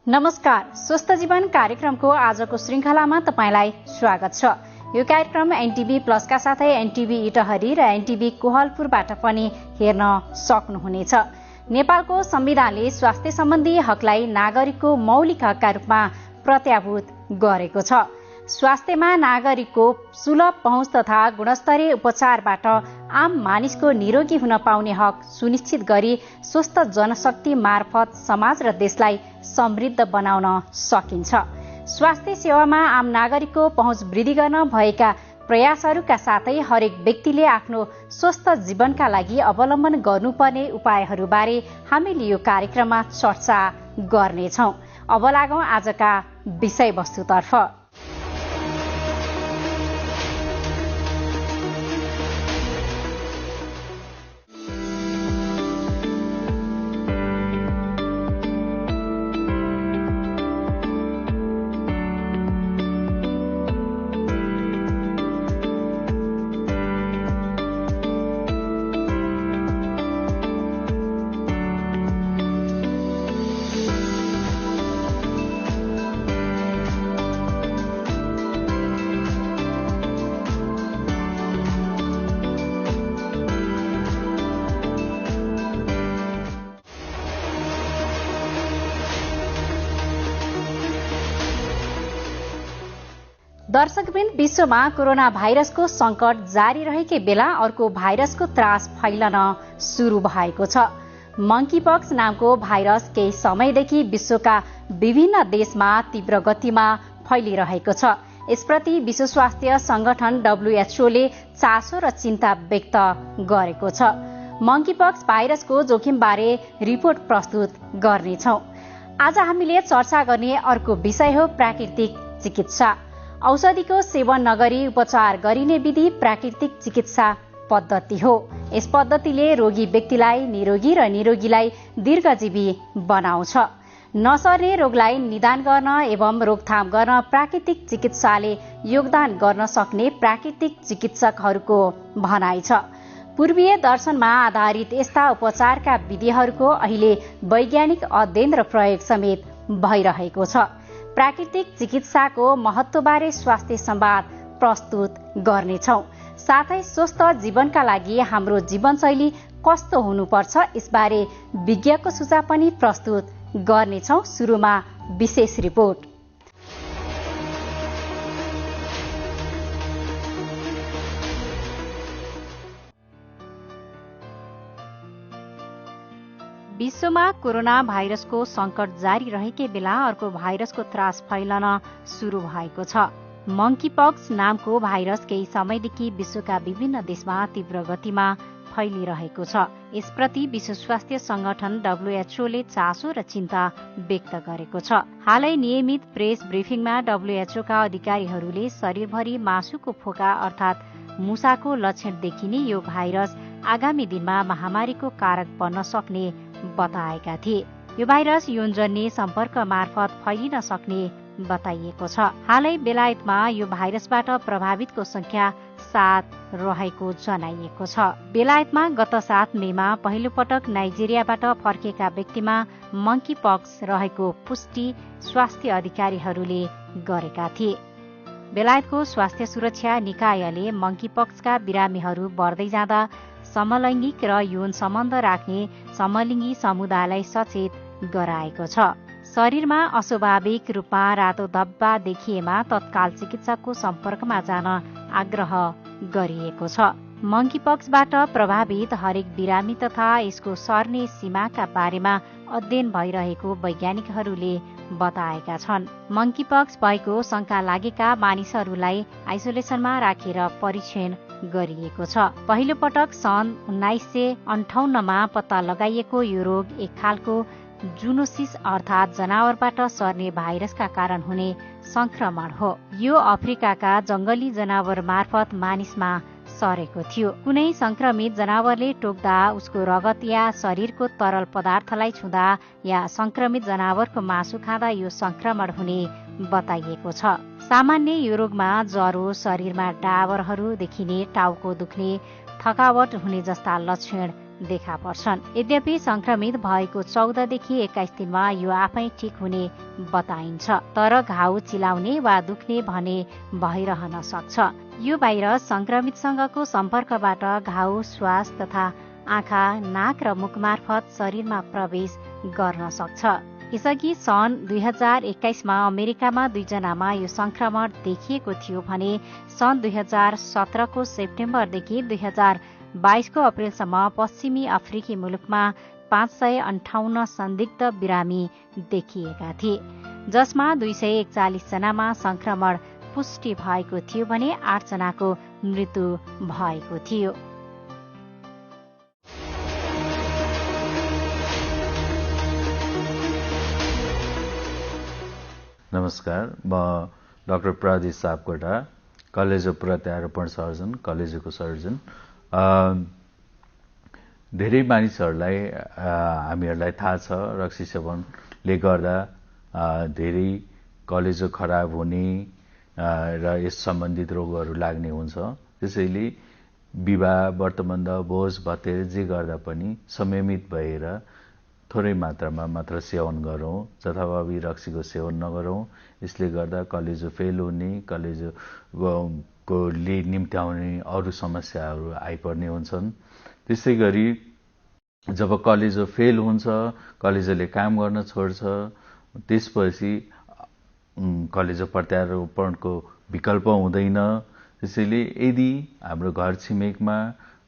नमस्कार, स्वस्थ जीवन कार्यक्रमको आजको श्रृङ्खलामा तपाईलाई स्वागत छ। यो कार्यक्रम एनटिभी प्लसका साथै एनटिभी इटहरी र एनटिभी कोहलपुरबाट पनि हेर्न सक्नुहुनेछ। नेपालको संविधानले स्वास्थ्य सम्बन्धी हकलाई नागरिकको मौलिक हकका रूपमा प्रत्याभूत गरेको छ। स्वास्थ्यमा नागरिकको सुलभ पहुँच तथा गुणस्तरीय उपचारबाट आम मानिसको निरोगी हुन पाउने हक सुनिश्चित गरी स्वस्थ जनशक्ति मार्फत समाज र देशलाई समृद्ध बनाउन सकिन्छ। स्वास्थ्य सेवामा आम नागरिकको पहुँच वृद्धि गर्न भएका प्रयासहरूका साथै हरेक व्यक्तिले आफ्नो स्वस्थ जीवनका लागि अवलम्बन गर्नुपर्ने उपायहरूबारे हामीले यो कार्यक्रममा चर्चा गर्नेछौँ। अब लागौं आजका विषयवस्तुतर्फ। दर्शकवृन्द, विश्वमा कोरोना भाइरसको संकट जारी रहेकै बेला अर्को भाइरसको त्रास फैलन सुरु भएको छ। मंकीपक्स नामको भाइरस केही समयदेखि विश्वका विभिन्न देशमा तीव्र गतिमा फैलिरहेको छ। यसप्रति विश्व स्वास्थ्य संगठन WHO ले चासो र चिन्ता व्यक्त गरेको छ। मंकीपक्स भाइरसको जोखिमबारे रिपोर्ट प्रस्तुत गर्नेछौँ। आज हामीले चर्चा गर्ने अर्को विषय हो प्राकृतिक चिकित्सा। औषधिको सेवन नगरी उपचार गरिने विधि प्राकृतिक चिकित्सा पद्धति हो। यस पद्धतिले रोगी व्यक्तिलाई निरोगी र निरोगीलाई दीर्घजीवी बनाउँछ। नसर्ने रोगलाई निदान गर्न एवं रोकथाम गर्न प्राकृतिक चिकित्साले योगदान गर्न सक्ने प्राकृतिक चिकित्सकहरूको भनाइ छ। पूर्वीय दर्शनमा आधारित यस्ता उपचारका विधिहरूको अहिले वैज्ञानिक अध्ययन र प्रयोग समेत भइरहेको छ। प्राकृतिक चिकित्साको महत्त्वबारे स्वास्थ्य संवाद प्रस्तुत गर्नेछौँ। साथै स्वस्थ जीवनका लागि हाम्रो जीवनशैली कस्तो हुनुपर्छ यसबारे विज्ञको सुझाव पनि प्रस्तुत गर्नेछौँ। सुरुमा विशेष रिपोर्ट। विश्वमा कोरोना भाइरसको संकट जारी रहेकै बेला अर्को भाइरसको त्रास फैलन सुरु भएको छ। मंकीपक्स नामको भाइरस केही समयदेखि विश्वका विभिन्न देशमा तीव्र गतिमा फैलिरहेको छ। यसप्रति विश्व स्वास्थ्य संगठन WHO ले चासो र चिन्ता व्यक्त गरेको छ। हालै नियमित प्रेस ब्रिफिङमा WHO का अधिकारीहरूले शरीरभरि मासुको फोका अर्थात् मुसाको लक्षण देखिने यो भाइरस आगामी दिनमा महामारीको कारक बन्न सक्ने बताएका थिए। यो भाइरस यौनजन्य सम्पर्क मार्फत फैलिन सक्ने बताइएको छ। हालै बेलायतमा यो भाइरसबाट प्रभावितको संख्या 7 रहेको जनाइएको छ। बेलायतमा गत 7 मेमा पहिलो पटक नाइजेरियाबाट फर्केका व्यक्तिमा मंकीपक्स रहेको पुष्टि स्वास्थ्य अधिकारीहरूले गरेका थिए। बेलायतको स्वास्थ्य सुरक्षा निकायले मंकीपक्सका बिरामीहरू बढ्दै जाँदा समलैङ्गिक र यौन सम्बन्ध राख्ने समलिङ्गी समुदायलाई सचेत गराएको छ। शरीरमा अस्वाभाविक रूपमा रातो धब्बा देखिएमा तत्काल चिकित्सकको सम्पर्कमा जान आग्रह गरिएको छ। मंकीपक्सबाट प्रभावित हरेक बिरामी तथा यसको सर्ने सीमाका बारेमा अध्ययन भइरहेको वैज्ञानिकहरूले बताएका छन्। मंकीपक्स भएको शंका लागेका मानिसहरूलाई आइसोलेसनमा राखेर परीक्षण गरिएको छ। पहिलो पटक सन् 1958 मा पत्ता लगाइएको यो रोग एक खालको जुनोसिस अर्थात् जनावरबाट सर्ने भाइरसका कारण हुने संक्रमण हो। यो अफ्रिकाका जंगली जनावर मार्फत मानिसमा सरेको थियो। कुनै संक्रमित जनावरले टोक्दा उसको रगत या शरीरको तरल पदार्थलाई छुँदा या संक्रमित जनावरको मासु खाँदा यो संक्रमण हुने बताइएको छ। सामान्य यो रोगमा ज्वरो, शरीरमा डाबरहरू देखिने, टाउको दुख्ने, थकावट हुने जस्ता लक्षण देखा पर्छन्। यद्यपि संक्रमित भएको 14 देखि 21 दिनमा यो आफै ठिक हुने बताइन्छ, तर घाउ चिलाउने वा दुख्ने भने भइरहन सक्छ। यो भाइरस संक्रमितसँगको सम्पर्कबाट घाउ, श्वास तथा आँखा, नाक र मुख मार्फत शरीरमा प्रवेश गर्न सक्छ। यसअघि सन् 2021 मा अमेरिकामा 2 जनामा यो संक्रमण देखिएको थियो भने सन् 2017 को सेप्टेम्बरदेखि 2022 को अप्रेलसम्म पश्चिमी अफ्रिकी मुलुकमा 558 संदिग्ध बिरामी देखिएका थिए, जसमा 241 जनामा संक्रमण पुष्टि भएको थियो भने 8 जनाको मृत्यु भएको थियो। नमस्कार, म डाक्टर प्रदीप सापकोटा, कलेजो प्रत्यारोपण सर्जन, कलेजोको सर्जन। धेरै मानिसहरूलाई हामीहरूलाई थाहा छ रक्सी सेवनले गर्दा धेरै कलेजो खराब हुने र यस सम्बन्धित रोगहरू लाग्ने हुन्छ। त्यसैले विवाह, व्रतबन्ध, भोज भतेर जे गर्दा पनि संयमित भएर थोरै मात्रामा मात्र सेवन गरौँ, जथाभावी रक्सीको सेवन नगरौँ। यसले गर्दा कलेजो फेल हुने, कलेजोको निम्त्याउने अरू समस्याहरू आइपर्ने हुन्छन्। त्यसै गरी जब कलेजो फेल हुन्छ, कलेजोले काम गर्न छोड्छ, त्यसपछि कलेजो प्रत्यारोपणको विकल्प हुँदैन। त्यसैले यदि हाम्रो घर छिमेकमा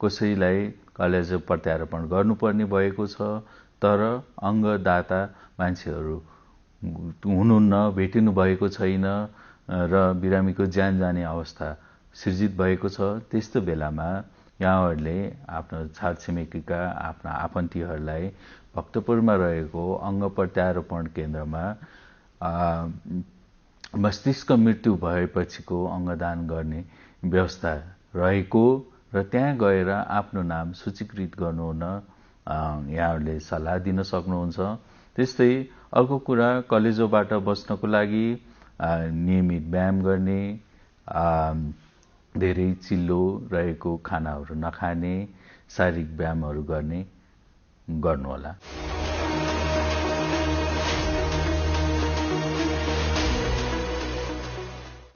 कसैलाई कलेजो प्रत्यारोपण गर्नुपर्ने भएको छ तर अङ्गदाता मान्छेहरू हुनुहुन्न, भेटिनु भएको छैन र बिरामीको ज्यान जाने अवस्था सृजित भएको छ, त्यस्तो बेलामा यहाँहरूले आफ्नो छरछिमेकीका आफ्ना आफन्तीहरूलाई भक्तपुरमा रहेको अङ्ग प्रत्यारोपण केन्द्रमा मस्तिष्क मृत्यु भएपछिको अङ्गदान गर्ने व्यवस्था रहेको र त्यहाँ गएर आफ्नो नाम सूचीकृत गर्नुहुन यहाँहरूले सल्लाह दिन सक्नुहुन्छ। त्यस्तै अर्को कुरा, कलेजोबाट बच्नको लागि नियमित व्यायाम गर्ने, धेरै चिल्लो रहेको खानाहरू नखाने, शारीरिक व्यायामहरू गर्नुहोला।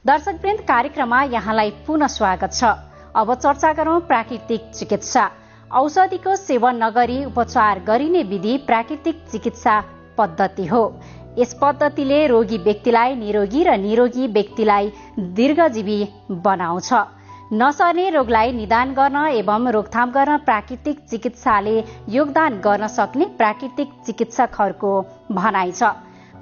दर्शकवृन्द, कार्यक्रममा यहाँलाई पुनः स्वागत छ। अब चर्चा गरौं प्राकृतिक चिकित्सा। औषधिको सेवन नगरी उपचार गरिने विधि प्राकृतिक चिकित्सा पद्धति हो। यस पद्धतिले रोगी व्यक्तिलाई निरोगी र निरोगी व्यक्तिलाई दीर्घजीवी बनाउँछ। नसर्ने रोगलाई निदान गर्न एवं रोकथाम गर्न प्राकृतिक चिकित्साले योगदान गर्न सक्ने प्राकृतिक चिकित्सकहरूको भनाइ छ।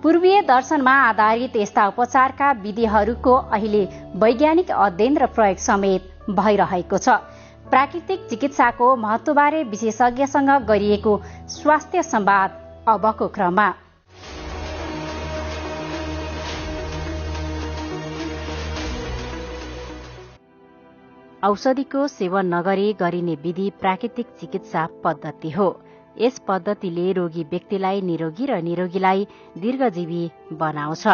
पूर्वीय दर्शनमा आधारित यस्ता उपचारका विधिहरूको अहिले वैज्ञानिक अध्ययन र प्रयोग समेत भइरहेको छ। प्राकृतिक चिकित्साको महत्वबारे विशेषज्ञसँग गरिएको स्वास्थ्य संवाद अबको क्रममा। औषधिको सेवन नगरी गरिने विधि प्राकृतिक चिकित्सा पद्धति हो। यस पद्धतिले रोगी व्यक्तिलाई निरोगी र निरोगीलाई दीर्घजीवी बनाउँछ।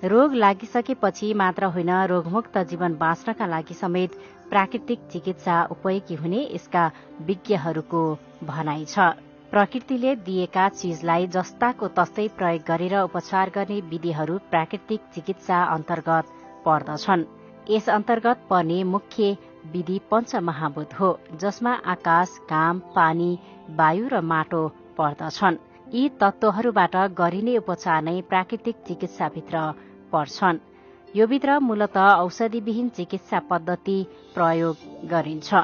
रोग लागिसकेपछि मात्र होइन, रोगमुक्त जीवन बाँच्नका लागि समेत प्राकृतिक चिकित्सा उपयोगी हुने यसका विज्ञहरूको भनाइ छ। प्रकृतिले दिएका चीजलाई जस्ताको तस्तै प्रयोग गरेर उपचार गर्ने विधिहरू प्राकृतिक चिकित्सा अन्तर्गत पर्दछन्। यस अन्तर्गत पर्ने मुख्य विधि पञ्चमहाभूत हो, जसमा आकाश, घाम, पानी, वायु र माटो पर्दछन्। यी तत्त्वहरूबाट गरिने उपचार नै प्राकृतिक चिकित्साभित्र पर्छन्। यो भित्र मूलत औषधिविहीन चिकित्सा पद्धति प्रयोग गरिन्छ।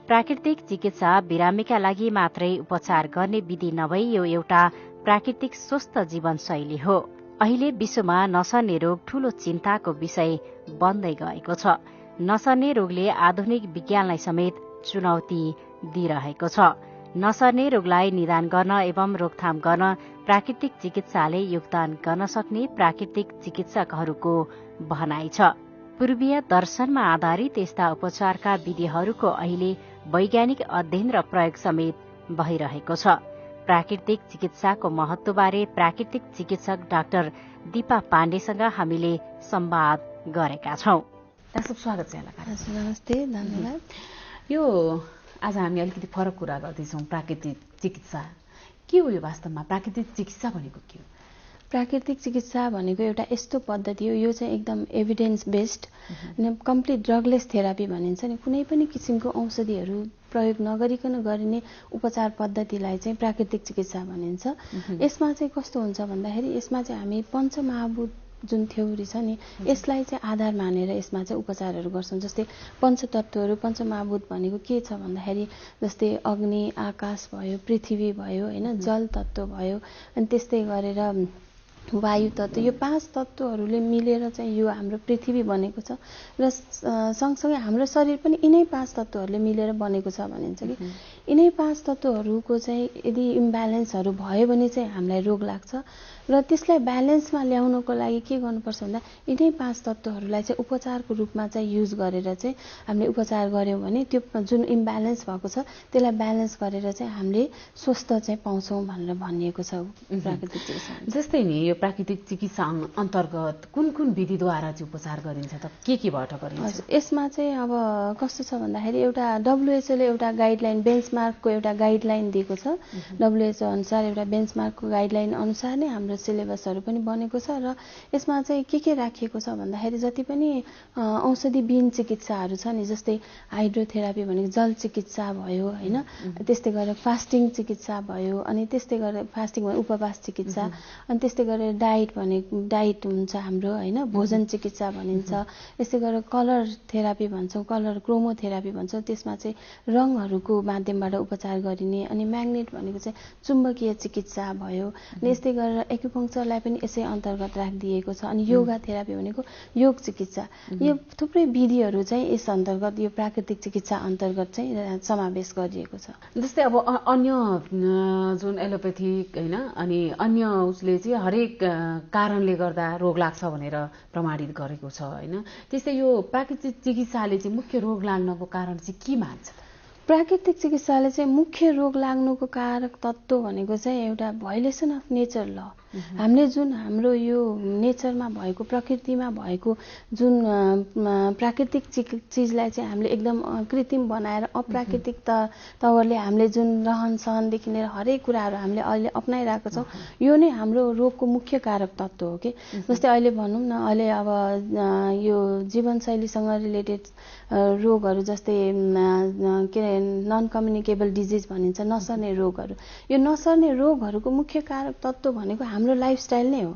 प्राकृतिक चिकित्सा बिरामीका लागि मात्रै उपचार गर्ने विधि नभई यो एउटा प्राकृतिक स्वस्थ जीवनशैली हो। अहिले विश्वमा नसर्ने रोग ठूलो चिन्ताको विषय बन्दै गएको छ। नसर्ने रोगले आधुनिक विज्ञानलाई समेत चुनौती दिइरहेको छ। नसर्ने रोगलाई निदान गर्न एवं रोकथाम गर्न प्राकृतिक चिकित्साले योगदान गर्न सक्ने प्राकृतिक चिकित्सकहरूको भनाइ छ। पूर्वीय दर्शनमा आधारित यस्ता उपचारका विधिहरूको अहिले वैज्ञानिक अध्ययन र प्रयोग समेत भइरहेको छ। प्राकृतिक चिकित्साको महत्वबारे प्राकृतिक चिकित्सक डाक्टर दीपा पाण्डेसँग हामीले संवाद गरेका छौं। स्वागत छ। नमस्ते, धन्यवाद। यो आज हामी अलिकति फरक कुरा गर्दैछौँ। प्राकृतिक चिकित्सा के हो यो वास्तवमा? प्राकृतिक चिकित्सा भनेको के हो? प्राकृतिक चिकित्सा भनेको एउटा यस्तो पद्धति हो, यो चाहिँ एकदम एभिडेन्स बेस्ड, कम्प्लिट ड्रगलेस थेरापी भनिन्छ नि। कुनै पनि किसिमको औषधिहरू प्रयोग नगरिकन गरिने उपचार पद्धतिलाई चाहिँ प्राकृतिक चिकित्सा भनिन्छ। यसमा चाहिँ कस्तो हुन्छ भन्दाखेरि यसमा चाहिँ हामी पञ्चमहाभूत जुन थ्योरी छ नि, यसलाई चाहिँ आधार मानेर यसमा चाहिँ उपचारहरू गर्छौँ। जस्तै पञ्चतत्त्वहरू, पञ्चमहाभूत भनेको के छ भन्दाखेरि जस्तै अग्नि, आकाश भयो, पृथ्वी भयो, होइन, जल तत्त्व भयो, अनि त्यस्तै गरेर वायु तत्त्व। यो 5 तत्त्वहरूले मिलेर चाहिँ यो हाम्रो पृथ्वी बनेको छ र सँगसँगै हाम्रो शरीर पनि यिनै 5 तत्त्वहरूले मिलेर बनेको छ भनिन्छ कि यिनै 5 तत्त्वहरूको चाहिँ यदि इम्ब्यालेन्सहरू भयो भने चाहिँ हामीलाई रोग लाग्छ र त्यसलाई ब्यालेन्समा ल्याउनको लागि के गर्नुपर्छ भन्दा यिनै 5 तत्त्वहरूलाई चाहिँ उपचारको रूपमा चाहिँ युज गरेर चाहिँ हामीले उपचार गऱ्यौँ भने त्यो जुन इम्ब्यालेन्स भएको छ त्यसलाई ब्यालेन्स गरेर चाहिँ हामीले स्वस्थ चाहिँ पाउँछौँ भनेर भनिएको छ प्राकृतिक चिकित्सा। जस्तै नि यो प्राकृतिक चिकित्सा अन्तर्गत कुन कुन विधिद्वारा चाहिँ उपचार गरिन्छ त? केबाट गरिन्छ? यसमा चाहिँ अब कस्तो छ भन्दाखेरि एउटा WHO ले एउटा गाइडलाइन, बेन्चमार्कको एउटा गाइडलाइन दिएको छ। WHO अनुसार एउटा बेन्चमार्कको गाइडलाइन अनुसार नै हाम्रो सिलेबसहरू पनि बनेको छ र यसमा चाहिँ के राखिएको छ भन्दाखेरि जति पनि औषधिविहीन चिकित्साहरू छ नि, जस्तै हाइड्रोथेरापी भनेको जल चिकित्सा भयो, होइन, त्यस्तै गरेर फास्टिङ चिकित्सा भयो, अनि त्यस्तै गरेर फास्टिङ भने उपवास चिकित्सा, अनि त्यस्तै गरेर डाइट हुन्छ हाम्रो, होइन, भोजन चिकित्सा भनिन्छ। यस्तै गरेर कलर थेरापी भन्छौँ, कलर क्रोमोथेरापी भन्छौँ, त्यसमा चाहिँ रङहरूको माध्यमबाट उपचार गरिने। अनि म्याग्नेट भनेको चाहिँ चुम्बकीय चिकित्सा भयो। अनि यस्तै गरेर एक्युपङ्क्चरलाई पनि यसै अन्तर्गत राखिदिएको छ। अनि योगा थेरापी भनेको योग चिकित्सा। यो थुप्रै विधिहरू चाहिँ यस अन्तर्गत, यो प्राकृतिक चिकित्सा अन्तर्गत चाहिँ समावेश गरिएको छ। जस्तै अब अन्य जुन एलोपेथिक, होइन, अनि अन्य उसले चाहिँ हरेक कारणले गर्दा रोग लाग्छ भनेर प्रमाणित गरेको छ, होइन, त्यस्तै यो प्राकृतिक चिकित्साले चाहिँ मुख्य रोग लाग्नको कारण चाहिँ के मान्छ? प्राकृतिक चिकित्साले चाहिँ मुख्य रोग लाग्नुको कारक तत्त्व भनेको चाहिँ एउटा भायोलेसन अफ नेचर ल। हामीले जुन हाम्रो यो नेचरमा भएको, प्रकृतिमा भएको जुन प्राकृतिक चिजलाई चाहिँ हामीले एकदम कृत्रिम बनाएर अप्राकृतिक तवरले हामीले जुन रहन सहनदेखि लिएर हरेक कुराहरू हामीले अहिले अपनाइरहेको छौँ, यो नै हाम्रो रोगको मुख्य कारक तत्त्व हो कि। जस्तै अहिले भनौँ न, अहिले अब यो जीवनशैलीसँग रिलेटेड रोगहरू, जस्तै के अरे नन कम्युनिकेबल डिजिज भनिन्छ, नसर्ने रोगहरू। यो नसर्ने रोगहरूको मुख्य कारक तत्त्व भनेको हाम्रो लाइफस्टाइल नै हो।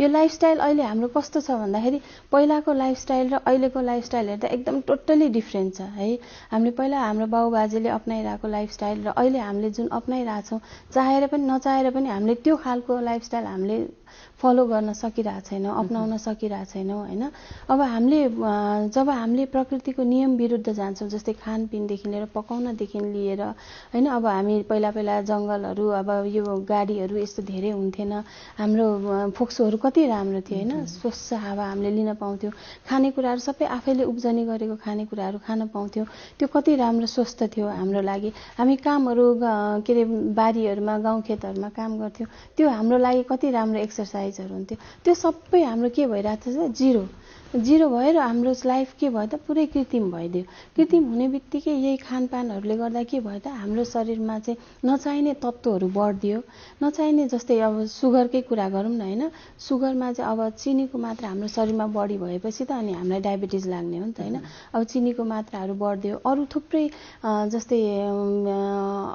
यो लाइफस्टाइल अहिले हाम्रो कस्तो छ भन्दाखेरि पहिलाको लाइफस्टाइल र अहिलेको लाइफस्टाइल हेर्दा एकदम टोटल्ली डिफ्रेन्ट छ है। हामीले पहिला हाम्रो बाबुबाजेले अपनाइरहेको लाइफस्टाइल र अहिले हामीले जुन अपनाइरहेछौँ, चाहेर पनि नचाहेर पनि हामीले त्यो खालको लाइफस्टाइल हामीले फलो गर्न सकिरहेको छैनौँ, अपनाउन सकिरहेको छैनौँ, होइन। अब हामीले जब हामीले प्रकृतिको नियम विरुद्ध जान्छौँ, जस्तै खानपिनदेखि लिएर पकाउनदेखि लिएर, होइन, अब हामी पहिला जङ्गलहरू, अब यो गाडीहरू यस्तो धेरै हुन्थेन, हाम्रो फोक्सोहरू कति राम्रो थियो, होइन, स्वच्छ हावा हामीले लिन पाउँथ्यौँ, खानेकुराहरू सबै आफैले उब्जनी गरेको खानेकुराहरू खान पाउँथ्यौँ, त्यो कति राम्रो स्वस्थ थियो हाम्रो लागि। हामी कामहरू के अरे बारीहरूमा, गाउँखेतहरूमा काम गर्थ्यौँ, त्यो हाम्रो लागि कति राम्रो एक्सर्साइजहरू हुन्थ्यो। त्यो सबै हाम्रो के भइरहेको छ? जिरो भयो र हाम्रो लाइफ के भयो त? पुरै कृत्रिम भइदियो। कृत्रिम हुने बित्तिकै यही खानपानहरूले गर्दा के भयो त? हाम्रो शरीरमा चाहिँ नचाहिने तत्त्वहरू बढ्दियो। नचाहिने, जस्तै अब सुगरकै कुरा गरौँ न, होइन, सुगरमा चाहिँ अब चिनीको मात्रा हाम्रो शरीरमा बढी भएपछि त अनि हामीलाई डायबिटिज लाग्ने हो नि त, होइन। अब चिनीको मात्राहरू बढ्दियो। अरू थुप्रै जस्तै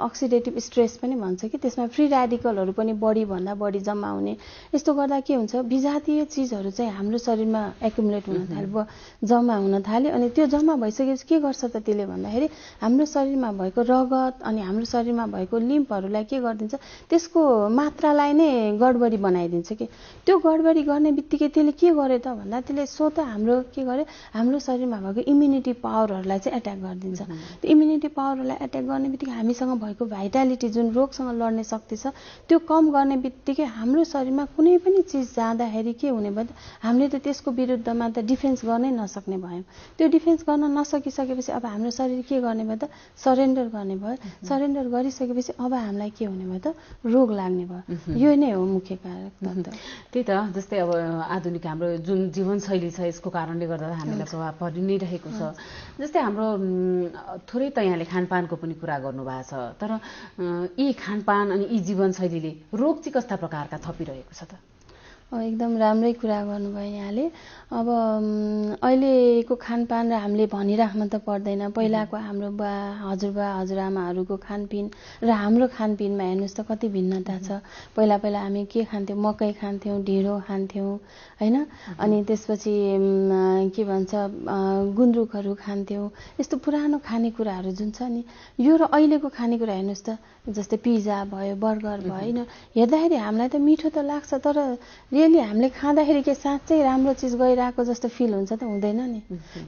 अक्सिडेटिभ स्ट्रेस पनि भन्छ कि, त्यसमा फ्री रेडिकलहरू पनि बढीभन्दा बढी जम्मा हुने। यस्तो गर्दा के हुन्छ? विजातीय चिजहरू चाहिँ हाम्रो शरीरमा एकुमुलेट हुन थाल्यो, जम्मा हुन थाल्यो। अनि त्यो जम्मा भइसकेपछि के गर्छ त त्यसले भन्दाखेरि हाम्रो शरीरमा भएको रगत अनि हाम्रो शरीरमा भएको लिम्फहरूलाई के गरिदिन्छ? त्यसको मात्रालाई नै गडबडी बनाइदिन्छ कि। त्यो गडबडी गर्ने बित्तिकै त्यसले के गर्यो त भन्दा त्यसले स्वतः हाम्रो के गर्यो? हाम्रो शरीरमा भएको इम्युनिटी पावरहरूलाई चाहिँ एट्याक गरिदिन्छ। त्यो इम्युनिटी पावरहरूलाई एट्याक गर्ने बित्तिकै हामीसँग भएको भाइटालिटी, जुन रोगसँग लड्ने शक्ति छ, त्यो कम गर्ने बित्तिकै हाम्रो शरीरमा कुनै पनि चिज जाँदाखेरि के हुने भयो त? हामीले त त्यसको विरुद्धमा त डिफेन्स गर्नै नसक्ने भयौँ। त्यो डिफेन्स गर्न नसकिसकेपछि अब हाम्रो शरीर के गर्ने भयो त? सरेन्डर गर्ने भयो। सरेन्डर गरिसकेपछि अब हामीलाई के हुने भयो त? रोग लाग्ने भयो। यो नै हो मुख्य कारक तत्त्व। त्यही त जस्तै अब आधुनिक हाम्रो जुन जीवनशैली छ यसको कारणले गर्दा हामीलाई प्रभाव परि नै रहेको छ। जस्तै हाम्रो थोरै त यहाँले खानपानको पनि कुरा गर्नुभएको छ, तर यी खानपान अनि यी जीवनशैलीले रोग चाहिँ कस्ता प्रकारका थपिरहेको छ त? एकदम राम्रै कुरा गर्नुभयो यहाँले। अब अहिलेको खानपान र हामीले भनिराख्न त पर्दैन। पहिलाको हाम्रो हजुरबा हजुरआमाहरूको खानपिन र हाम्रो खानपिनमा हेर्नुहोस् त कति भिन्नता छ। पहिला हामी के खान्थ्यौँ? मकै खान्थ्यौँ, ढिँडो खान्थ्यौँ होइन, अनि त्यसपछि के भन्छ गुन्द्रुकहरू खान्थ्यौँ। यस्तो पुरानो खानेकुराहरू जुन छ नि, यो र अहिलेको खानेकुरा हेर्नुहोस् त, जस्तै पिज्जा भयो, बर्गर भयो होइन, हेर्दाखेरि हामीलाई त मिठो त लाग्छ, तर रियली हामीले खाँदाखेरि के साँच्चै राम्रो चिज गइरहेको जस्तो फिल हुन्छ त? हुँदैन नि।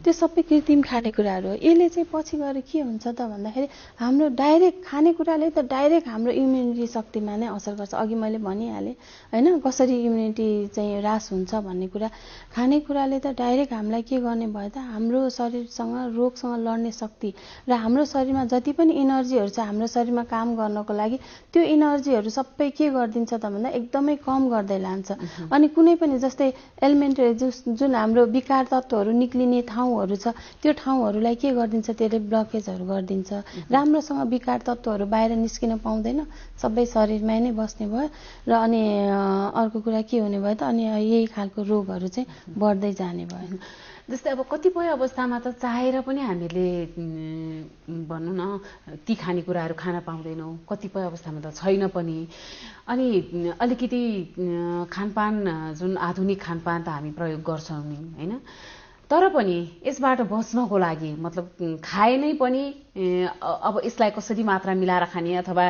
त्यो सबै कृत्रिम खानेकुराहरू हो। यसले चाहिँ पछि गएर के हुन्छ त भन्दाखेरि हाम्रो डाइरेक्ट खानेकुराले त डाइरेक्ट हाम्रो इम्युनिटी शक्तिमा नै असर गर्छ। अघि मैले भनिहालेँ होइन, कसरी इम्युनिटी चाहिँ ह्रास हुन्छ भन्ने कुरा। खानेकुराले त डाइरेक्ट हामीलाई के गर्ने भयो त, हाम्रो शरीरसँग रोगसँग लड्ने शक्ति र हाम्रो शरीरमा जति पनि इनर्जीहरू छ हाम्रो शरीरमा काम गर्नको लागि, त्यो इनर्जीहरू सबै के गरिदिन्छ त भन्दा एकदमै कम गर्दै लान्छ। अनि कुनै पनि जस्तै एलिमेन्टरी जुन हाम्रो विकार तत्त्वहरू निक्लिने ठाउँहरू छ, त्यो ठाउँहरूलाई के गरिदिन्छ, त्यसले ब्लकेजहरू गरिदिन्छ। राम्रोसँग विकार तत्त्वहरू बाहिर निस्किन पाउँदैन, सबै शरीरमै नै बस्ने भयो। र अनि अर्को कुरा के हुने भयो त, अनि यही खालको रोगहरू चाहिँ बढ्दै जाने भयो। जस्तै अब कतिपय अवस्थामा त चाहेर पनि हामीले भनौँ न ती खानेकुराहरू खान पाउँदैनौँ, कतिपय अवस्थामा त छैन पनि। अनि अलिकति खानपान जुन आधुनिक खानपान त हामी प्रयोग गर्छौँ नि होइन, तर पनि यसबाट बच्नको लागि मतलब खाए नै पनि अब यसलाई कसरी मात्रा मिलाएर खाने अथवा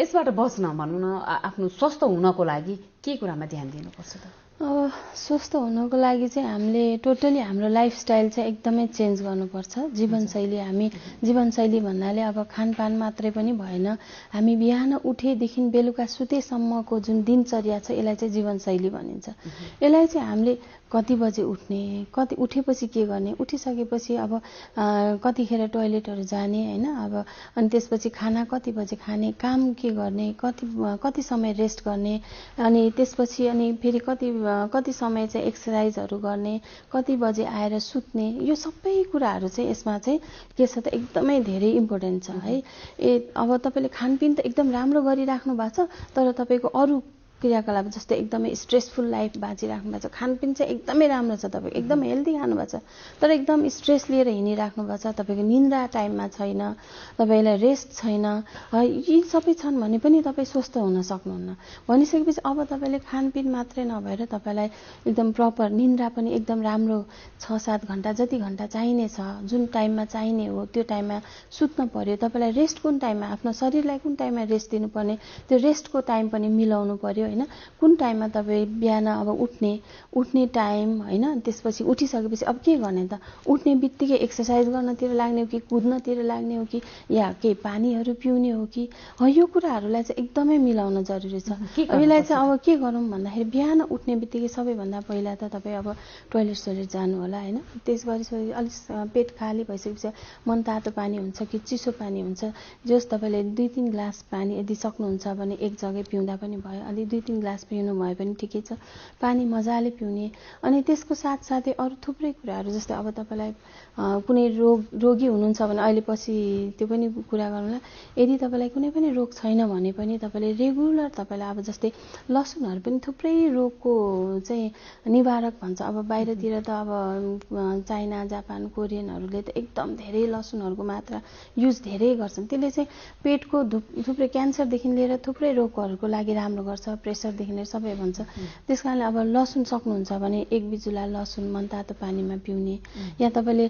यसबाट बच्न भनौँ न आफ्नो स्वस्थ हुनको लागि के कुरामा ध्यान दिनुपर्छ त? अब स्वस्थ हुनको लागि चाहिँ हामीले टोटली हाम्रो लाइफस्टाइल चाहिँ एकदमै चेन्ज गर्नुपर्छ। जीवनशैली, हामी जीवनशैली भन्नाले अब खानपान मात्रै पनि भएन, हामी बिहान उठेदेखि बेलुका सुतेसम्मको जुन दिनचर्या छ यसलाई चाहिँ जीवनशैली भनिन्छ। यसलाई चाहिँ हामीले कति बजे उठ्ने, कति उठेपछि के गर्ने, उठिसकेपछि अब कतिखेर टोयलेटहरू जाने होइन, अब अनि त्यसपछि खाना कति बजे खाने, काम के गर्ने, कति समय रेस्ट गर्ने, अनि त्यसपछि अनि फेरि कति समय चाहिँ एक्सर्साइजहरू गर्ने, कति बजे आएर सुत्ने, यो सबै कुराहरू चाहिँ यसमा चाहिँ के छ त एकदमै धेरै इम्पोर्टेन्ट छ है। अब तपाईँले खानपिन त एकदम राम्रो गरिराख्नु भएको छ, तर तपाईँको अरू क्रियाकलाप जस्तै एकदमै स्ट्रेसफुल लाइफ बाँचिराख्नु भएको छ, खानपिन चाहिँ एकदमै राम्रो छ, तपाईँको एकदम हेल्दी खानुभएको छ, तर एकदम स्ट्रेस लिएर हिँडिराख्नु भएको छ, तपाईँको निन्द्रा टाइममा छैन, तपाईँलाई रेस्ट छैन, यी सबै छन् भने पनि तपाईँ स्वस्थ हुन सक्नुहुन्न। भनिसकेपछि अब तपाईँले खानपिन मात्रै नभएर तपाईँलाई एकदम प्रपर निन्द्रा पनि एकदम राम्रो 6-7 घन्टा जति घन्टा चाहिने छ, जुन टाइममा चाहिने हो त्यो टाइममा सुत्न पर्यो। तपाईँलाई रेस्ट कुन टाइममा, आफ्नो शरीरलाई कुन टाइममा रेस्ट दिनुपर्ने, त्यो रेस्टको टाइम पनि मिलाउनु पर्यो होइन। कुन टाइममा तपाईँ बिहान अब उठ्ने टाइम होइन, त्यसपछि उठिसकेपछि अब के गर्ने त, उठ्ने बित्तिकै एक्सर्साइज गर्नतिर लाग्ने हो कि कुद्नतिर लाग्ने हो कि या केही पानीहरू पिउने हो कि, यो कुराहरूलाई चाहिँ एकदमै मिलाउन जरुरी छ। यसलाई चाहिँ अब के गरौँ भन्दाखेरि बिहान उठ्ने बित्तिकै सबैभन्दा पहिला त तपाईँ अब टोयलेट जानु होला होइन, त्यस गरी अलिक पेट खाली भइसकेपछि मनतातो पानी हुन्छ कि चिसो पानी हुन्छ, जस तपाईँले 2-3 ग्लास पानी यदि सक्नुहुन्छ भने एक जग्गै पिउँदा पनि भयो, अलि 2-3 ग्लास पिउनु भयो भने ठिकै छ, पानी मजाले पिउने। अनि त्यसको साथसाथै अरू थुप्रै कुराहरू जस्तै अब तपाईँलाई कुनै रोगी हुनुहुन्छ भने अहिले पछि त्यो पनि कुरा गरौँला। यदि तपाईँलाई कुनै पनि रोग छैन भने पनि तपाईँले रेगुलर तपाईँलाई अब जस्तै लसुनहरू पनि थुप्रै रोगको चाहिँ निवारक भन्छ। अब बाहिरतिर त अब चाइना, जापान, कोरियनहरूले त एकदम धेरै लसुनहरूको मात्रा युज धेरै गर्छन्, त्यसले चाहिँ पेटको थुप्रै क्यान्सरदेखि लिएर थुप्रै रोगहरूको लागि राम्रो गर्छ, प्रेसरदेखि लिएर सबै भन्छ। त्यस कारणले अब लसुन सक्नुहुन्छ भने एक बिजुला लसुन मनतातो पानीमा पिउने, या तपाईँले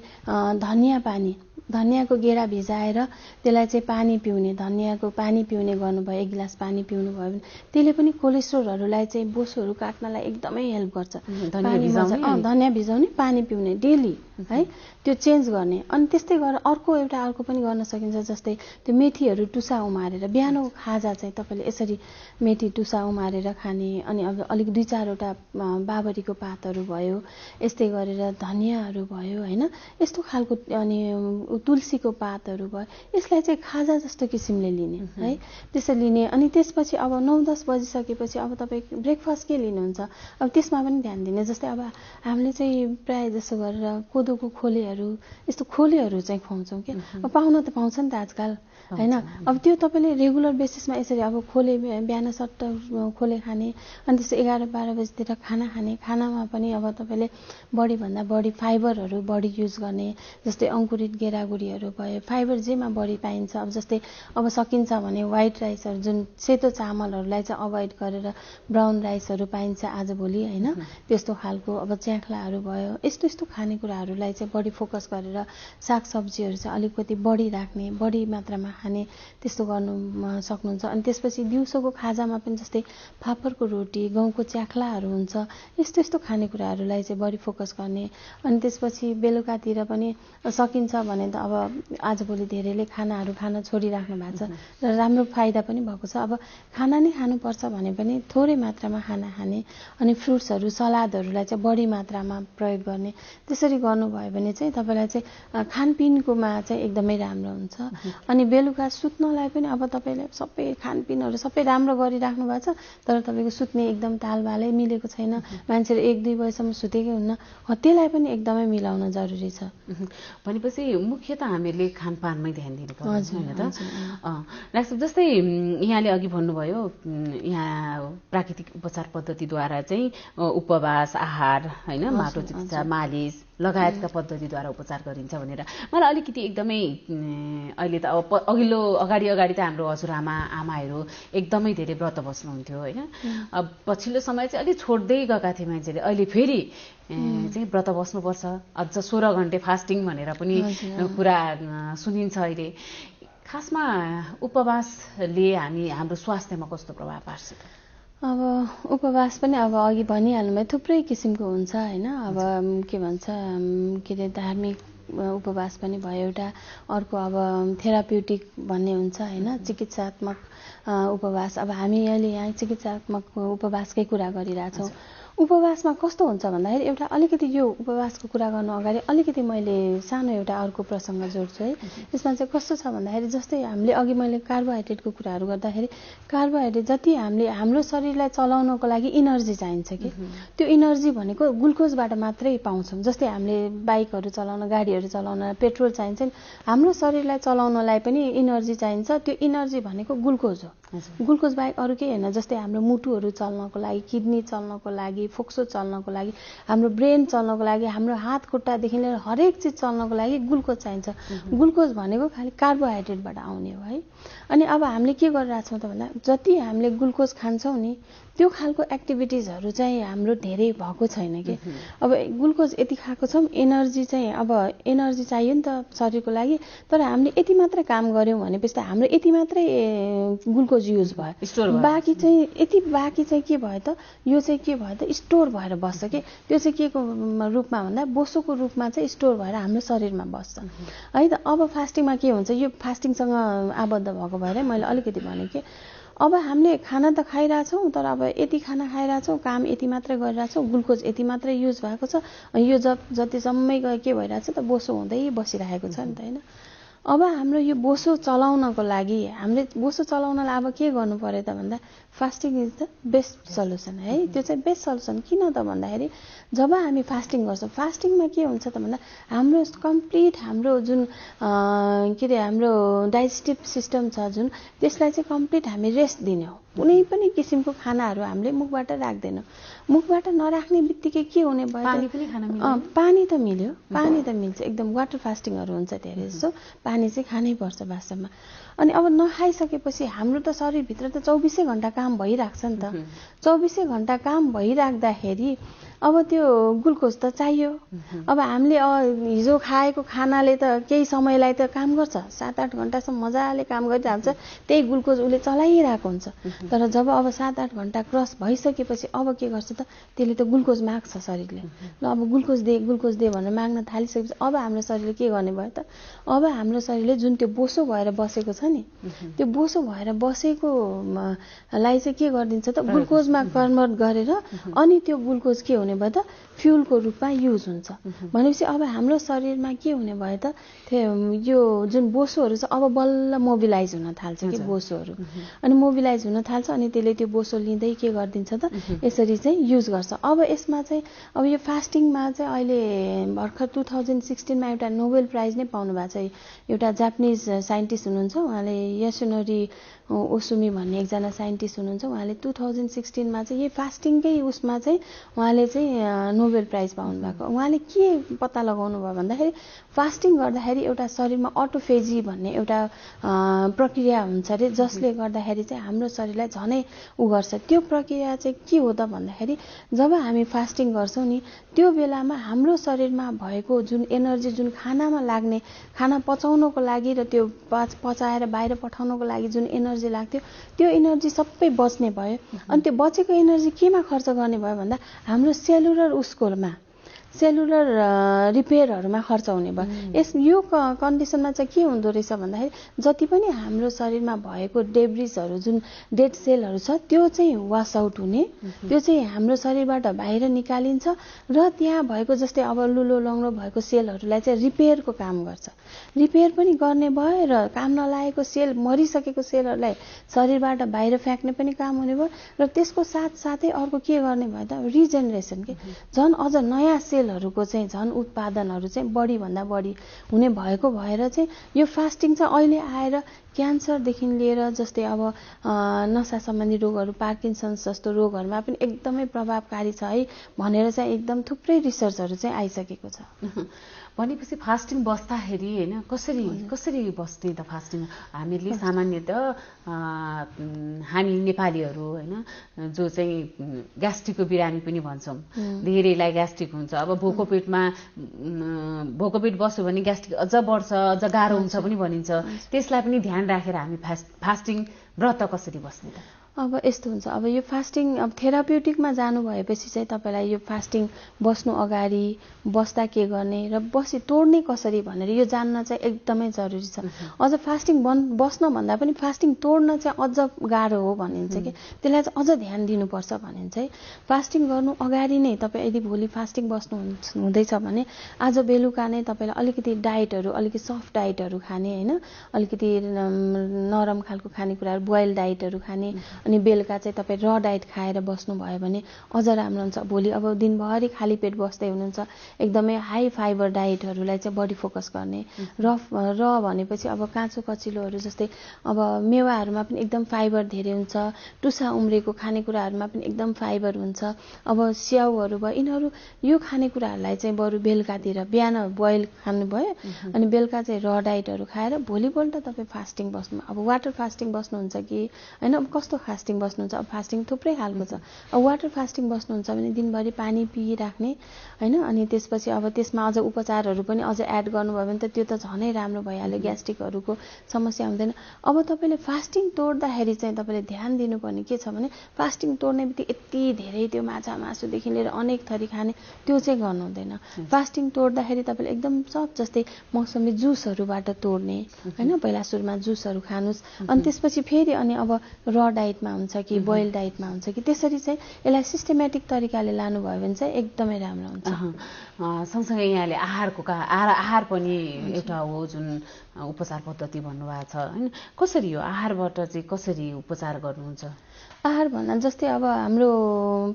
धनियाँको गेडा भिजाएर त्यसलाई चाहिँ पानी पिउने, धनियाँको पानी पिउने गर्नुभयो, 1 गिलास पानी पिउनु भयो भने त्यसले पनि कोलेस्ट्रोलहरूलाई चाहिँ बोसोहरू काट्नलाई एकदमै हेल्प गर्छ। धनियाँ भिजाउने पानी पिउने डेली है त्यो चेन्ज गर्ने। अनि त्यस्तै गरेर अर्को पनि गर्न सकिन्छ, जस्तै त्यो मेथीहरू टुसा उमारेर बिहानको खाजा चाहिँ तपाईँले यसरी मेथी टुसा उमारेर खाने। अनि अब अलिक 2-4वटा बाबरीको पातहरू भयो, यस्तै गरेर धनियाँहरू भयो होइन, यस्तो खालको। अनि तुलसीको पातहरू भयो, यसलाई चाहिँ खाजा जस्तो किसिमले लिने है, त्यसरी लिने। अनि त्यसपछि अब 9-10 बजिसकेपछि अब तपाईँ ब्रेकफास्ट के लिनुहुन्छ, अब त्यसमा पनि ध्यान दिने। जस्तै अब हामीले चाहिँ प्रायः जसो गरेर कोदोको खोलेहरू, यस्तो खोलेहरू चाहिँ खुवाउँछौँ कि, अब पाउन त पाउँछ नि त आजकल होइन। अब त्यो तपाईँले रेगुलर बेसिसमा यसरी अब खोले बिहान सट्ट खोले खाने, अनि त्यसो 11-12 बजीतिर खाना खाने। खानामा पनि अब तपाईँले बढीभन्दा बढी फाइबरहरू बढी युज गर्ने, जस्तै अङ्कुरित गेडागुडीहरू भयो, फाइबर जेमा बढी पाइन्छ। अब जस्तै अब सकिन्छ भने व्हाइट राइसहरू, जुन सेतो चामलहरूलाई चाहिँ अभोइड गरेर ब्राउन राइसहरू पाइन्छ आजभोलि होइन, त्यस्तो खालको। अब च्याख्लाहरू भयो, यस्तो खानेकुराहरूलाई चाहिँ बढी फोकस गरेर सागसब्जीहरू चाहिँ अलिकति बढी राख्ने, बढी मात्रामा खाने, त्यस्तो गर्नु सक्नुहुन्छ। अनि त्यसपछि दिउँसोको खाजामा पनि जस्तै फापरको रोटी, गहुँको च्याख्लाहरू हुन्छ, यस्तो खानेकुराहरूलाई चाहिँ बढी फोकस गर्ने। अनि त्यसपछि बेलुकातिर पनि सकिन्छ भने त अब आजभोलि धेरैले खानाहरू खान छोडिराख्नु भएको छ र राम्रो फाइदा पनि भएको छ। अब खाना नै खानुपर्छ भने पनि थोरै मात्रामा खाना खाने, अनि फ्रुट्सहरू सलादहरूलाई चाहिँ बढी मात्रामा प्रयोग गर्ने। त्यसरी गर्नुभयो भने चाहिँ तपाईँलाई चाहिँ खानपिनकोमा चाहिँ एकदमै राम्रो हुन्छ। अनि बेलुका सुत्नलाई पनि अब तपाईँले सबै खानपिनहरू सबै राम्रो गरिराख्नु भएको छ, तर तपाईँको सुत्ने एकदम तालबालै मिलेको छैन, मान्छेहरू 1-2 बजीसम्म सुतेकै हुन्न, त्यसलाई पनि एकदमै मिलाउन जरुरी छ। भनेपछि मुख्यतः हामीले खानपानमै ध्यान दिनुपर्छ हैन त। डाक्टर जस्तै यहाँले अघि भन्नुभयो, यहाँ प्राकृतिक उपचार पद्धतिद्वारा चाहिँ उपवास, आहार हैन, माटो चिकित्सा, मालिस लगायतका पद्धतिद्वारा उपचार गरिन्छ भनेर मलाई अलिकति एकदमै अहिले त अब अगाडि त हाम्रो हजुरआमाहरू एकदमै धेरै व्रत बस्नुहुन्थ्यो होइन। अब पछिल्लो समय चाहिँ अलिक छोड्दै गएका थिए मान्छेले, अहिले फेरि चाहिँ व्रत बस्नुपर्छ, अझ 16 घण्टे फास्टिङ भनेर पनि कुरा सुनिन्छ अहिले। खासमा उपवासले हाम्रो स्वास्थ्यमा कस्तो प्रभाव पार्छ? अब उपवास पनि अब अघि भनिहाल्नुभयो थुप्रै किसिमको हुन्छ होइन। अब के भन्छ के अरे धार्मिक उपवास पनि भयो एउटा, अर्को अब थेराप्युटिक भन्ने हुन्छ होइन, चिकित्सात्मक उपवास। अब हामी अहिले यहाँ चिकित्सात्मक उपवासकै कुरा गरिरहेछौँ। उपवासमा कस्तो हुन्छ भन्दाखेरि एउटा अलिकति यो उपवासको कुरा गर्नु अगाडि अलिकति मैले सानो एउटा अर्को प्रसङ्ग जोड्छु है। यसमा चाहिँ कस्तो छ भन्दाखेरि जस्तै हामीले अघि मैले कार्बोहाइड्रेटको कुराहरू गर्दाखेरि कार्बोहाइड्रेट जति हामीले हाम्रो शरीरलाई चलाउनको लागि इनर्जी चाहिन्छ कि, त्यो इनर्जी भनेको ग्लुकोजबाट मात्रै पाउँछौँ। जस्तै हामीले बाइकहरू चलाउन, गाडीहरू चलाउन पेट्रोल चाहिन्छ नि, हाम्रो शरीरलाई चलाउनलाई पनि इनर्जी चाहिन्छ। त्यो इनर्जी भनेको ग्लुकोज हो, ग्लुकोज बाहेक अरू केही होइन। जस्तै हाम्रो मुटुहरू चल्नको लागि, किडनी चल्नको लागि, फोक्सो चल्नको लागि, हाम्रो ब्रेन चल्नको लागि, हाम्रो हात खुट्टादेखि लिएर हरेक चिज चल्नको लागि ग्लुकोज चाहिन्छ। ग्लुकोज भनेको खालि कार्बोहाइड्रेटबाट आउने हो है। अनि अब हामीले के गरिरहेछौँ त भन्दा जति हामीले ग्लुकोज खान्छौँ नि त्यो खालको एक्टिभिटिजहरू चाहिँ हाम्रो धेरै भएको छैन कि। अब ग्लुकोज यति खाएको छौँ, एनर्जी चाहिँ अब एनर्जी चाहियो नि त शरीरको लागि, तर हामीले यति मात्रै काम गऱ्यौँ भनेपछि त हाम्रो यति मात्रै ग्लुकोज युज भयो, बाँकी चाहिँ के भयो त, यो चाहिँ के भयो त स्टोर भएर बस्छ कि। त्यो चाहिँ के को रूपमा भन्दा बोसोको रूपमा चाहिँ स्टोर भएर हाम्रो शरीरमा बस्छ है त। अब फास्टिङमा के हुन्छ, यो फास्टिङसँग आबद्ध भएको भएर मैले अलिकति भने कि अब हामीले खाना त खाइरहेछौँ, तर अब यति खाना खाइरहेछौँ, काम यति मात्रै गरिरहेछौँ, ग्लुकोज यति मात्रै युज भएको छ, यो जति जम्मै गयो के भइरहेछ त बोसो हुँदै बसिरहेको छ नि त होइन। अब हाम्रो यो बोसो चलाउनको लागि हामीले बोसो चलाउनलाई अब के गर्नु पर्यो त भन्दा fasting is the best solution है। त्यो चाहिँ बेस्ट सल्युसन किन त भन्दाखेरि जब हामी फास्टिङ गर्छौँ, फास्टिङमा के हुन्छ त भन्दा हाम्रो कम्प्लिट हाम्रो जुन के अरे हाम्रो डाइजेस्टिभ सिस्टम छ जुन, त्यसलाई चाहिँ कम्प्लिट हामी रेस्ट दिने हो। कुनै पनि किसिमको खानाहरू हामीले मुखबाट राख्दैनौँ। मुखबाट नराख्ने बित्तिकै के हुने भयो, पानी पनि खान मिल्यो, पानी त मिल्यो, पानी त मिल्छ एकदम। वाटर फास्टिङहरू हुन्छ धेरै जस्तो, पानी चाहिँ खानै पर्छ वास्तवमा। अनि अब नखाइसकेपछि हाम्रो त शरीरभित्र त 24 घण्टा काम भइराख्छ नि त। 24 घण्टा काम भइराख्दाखेरि अब त्यो ग्लुकोज त चाहियो। अब हामीले हिजो खाएको खानाले त केही समयलाई त काम गर्छ, 7-8 घण्टासम्म मजाले काम गरिहाल्छ, त्यही ग्लुकोज उसले चलाइरहेको हुन्छ। तर जब अब 7-8 घण्टा क्रस भइसकेपछि अब के गर्छ त, त्यसले त ग्लुकोज माग्छ शरीरले। ल अब ग्लुकोज दे भनेर माग्न थालिसकेपछि अब हाम्रो शरीरले के गर्ने भयो त, अब हाम्रो शरीरले जुन त्यो बोसो भएर बसेको छ नि, त्यो बोसो भएर बसेको लाई चाहिँ के गरिदिन्छ त, ग्लुकोजमा कन्भर्ट गरेर अनि त्यो ग्लुकोज के हुने भयो त, फ्युलको रूपमा युज हुन्छ। भनेपछि अब हाम्रो शरीरमा के हुने भयो त, यो जुन बोसोहरू छ अब बल्ल मोबिलाइज हुन थाल्छ कि बोसोहरू, अनि मोबिलाइज हुन थाल्छ, अनि त्यसले त्यो बोसो लिँदै के गरिदिन्छ त, यसरी चाहिँ युज गर्छ। अब यसमा चाहिँ अब यो फास्टिङमा चाहिँ अहिले भर्खर 2016मा एउटा नोबेल प्राइज नै पाउनु भएको छ। एउटा जापानिज साइन्टिस्ट हुनुहुन्छ, उहाँले यासुनोरी ओसुमी भन्ने एकजना साइन्टिस्ट हुनुहुन्छ। उहाँले 2016मा चाहिँ यही फास्टिङकै उसमा चाहिँ उहाँले चाहिँ नोबेल प्राइज पाउनु भएको। उहाँले के पत्ता लगाउनु भयो भन्दाखेरि फास्टिङ गर्दाखेरि एउटा शरीरमा अटोफेजी भन्ने एउटा प्रक्रिया हुन्छ अरे, जसले गर्दाखेरि चाहिँ हाम्रो शरीरलाई झनै उ गर्छ। त्यो प्रक्रिया चाहिँ के हो त भन्दाखेरि जब हामी फास्टिङ गर्छौँ नि, त्यो बेलामा हाम्रो शरीरमा भएको जुन एनर्जी, जुन खानामा लाग्ने, खाना पचाउनको लागि र त्यो पचाएर बाहिर पठाउनको लागि जुन एनर्जी लाग्थ्यो, त्यो एनर्जी सबै बच्ने भयो। अनि त्यो बचेको एनर्जी केमा खर्च गर्ने भयो भन्दा हाम्रो सेलुलर उसकोमा, सेलुलर रिपेयरहरूमा खर्च हुने भयो। यो कन्डिसनमा चाहिँ के हुँदो रहेछ भन्दाखेरि जति पनि हाम्रो शरीरमा भएको डेब्रिजहरू, जुन डेड सेलहरू छ, त्यो चाहिँ वास आउट हुने, त्यो चाहिँ हाम्रो शरीरबाट बाहिर निकालिन्छ र त्यहाँ भएको जस्तै अब लुलो लङ्लो भएको सेलहरूलाई चाहिँ रिपेयरको काम गर्छ। रिपेयर पनि गर्ने भयो र काम नलागेको सेल, मरिसकेको सेलहरूलाई शरीरबाट बाहिर फ्याँक्ने पनि काम हुने भयो र त्यसको साथसाथै अर्को के गर्ने भयो त, रिजेनरेसन के, झन् अझ नयाँ सेलहरूको चाहिँ झन् उत्पादनहरू चाहिँ बढीभन्दा बढी हुने भएको भएर चाहिँ यो फास्टिङ चाहिँ अहिले आएर क्यान्सरदेखि लिएर जस्तै अब नसा सम्बन्धी रोगहरू, पार्किन्सन्स जस्तो रोगहरूमा पनि एकदमै प्रभावकारी छ है भनेर चाहिँ एकदम थुप्रै रिसर्चहरू चाहिँ आइसकेको छ। भनेपछि फास्टिङ बस्दाखेरि होइन कसरी बस्ने त फास्टिङ? हामीले सामान्यतः हामी नेपालीहरू होइन जो चाहिँ ग्यास्ट्रिकको बिरामी पनि भन्छौँ, धेरैलाई ग्यास्ट्रिक हुन्छ। अब भोको पेट बस्यो भने ग्यास्ट्रिक अझ बढ्छ, अझ गाह्रो हुन्छ पनि भनिन्छ। त्यसलाई पनि ध्यान राखेर हामी फास्टिङ व्रत कसरी बस्ने त? अब यस्तो हुन्छ, अब यो फास्टिङ अब थेराप्युटिकमा जानु भएपछि चाहिँ तपाईँलाई यो फास्टिङ बस्नु अगाडि बस्दा के गर्ने र तोड्ने कसरी भनेर यो जान्न चाहिँ एकदमै जरुरी छ। अझ फास्टिङ बस्न भन्दा पनि फास्टिङ तोड्न चाहिँ अझ गाह्रो हो भनिन्छ कि, त्यसलाई चाहिँ अझ ध्यान दिनुपर्छ भनिन्छ है। फास्टिङ गर्नु अगाडि नै तपाईँ यदि भोलि फास्टिङ बस्नु हुँदैछ भने आज बेलुका नै तपाईँलाई अलिकति डाइटहरू, अलिकति सफ्ट डाइटहरू खाने होइन, अलिकति नरम खालको खानेकुराहरू, बोइल डाइटहरू खाने, अनि बेलुका चाहिँ तपाईँ र डाइट खाएर बस्नुभयो भने अझ राम्रो हुन्छ। भोलि अब दिनभरि खाली पेट बस्दै हुनुहुन्छ, एकदमै हाई फाइबर डाइटहरूलाई चाहिँ बढी फोकस गर्ने। र भनेपछि अब काँचो कचिलोहरू जस्तै अब मेवाहरूमा पनि एकदम फाइबर धेरै हुन्छ, टुसा उम्रेको खानेकुराहरूमा पनि एकदम फाइबर हुन्छ। अब स्याउहरू भयो, यिनीहरू यो खानेकुराहरूलाई चाहिँ बरु बेलुकातिर, बिहान बोइल खानुभयो अनि बेलुका चाहिँ र डाइटहरू खाएर भोलिपल्ट तपाईँ फास्टिङ बस्नु। अब वाटर फास्टिङ बस्नुहुन्छ कि होइन, अब कस्तो फास्टिङ बस्नुहुन्छ? अब फास्टिङ थुप्रै खालको छ। अब वाटर फास्टिङ बस्नुहुन्छ भने दिनभरि पिइराख्ने होइन, अनि त्यसपछि अब त्यसमा अझ उपचारहरू पनि अझ एड गर्नुभयो भने त त्यो त झनै राम्रो भइहाल्यो, ग्यास्ट्रिकहरूको समस्या हुँदैन। अब तपाईँले फास्टिङ तोड्दाखेरि चाहिँ तपाईँले ध्यान दिनुपर्ने के छ भने फास्टिङ तोड्ने बित्तिकै यति धेरै त्यो माछा मासुदेखि लिएर अनेक थरी खाने त्यो चाहिँ गर्नु हुँदैन। फास्टिङ तोड्दाखेरि तपाईँले एकदम सब जस्तै मौसमी जुसहरूबाट तोड्ने होइन, पहिला सुरुमा जुसहरू खानुहोस्, अनि त्यसपछि फेरि अनि अब र डाइटमा हुन्छ कि बोइल डाइटमा हुन्छ कि, त्यसरी चाहिँ यसलाई सिस्टेमेटिक तरिकाले लानुभयो भने चाहिँ एकदमै राम्रो हुन्छ। सँगसँगै यहाँले आहार पनि एउटा हो जुन उपचार पद्धति भन्नुभएको छ होइन, कसरी हो आहारबाट चाहिँ कसरी उपचार गर्नुहुन्छ? आहार भन्दा जस्तै अब हाम्रो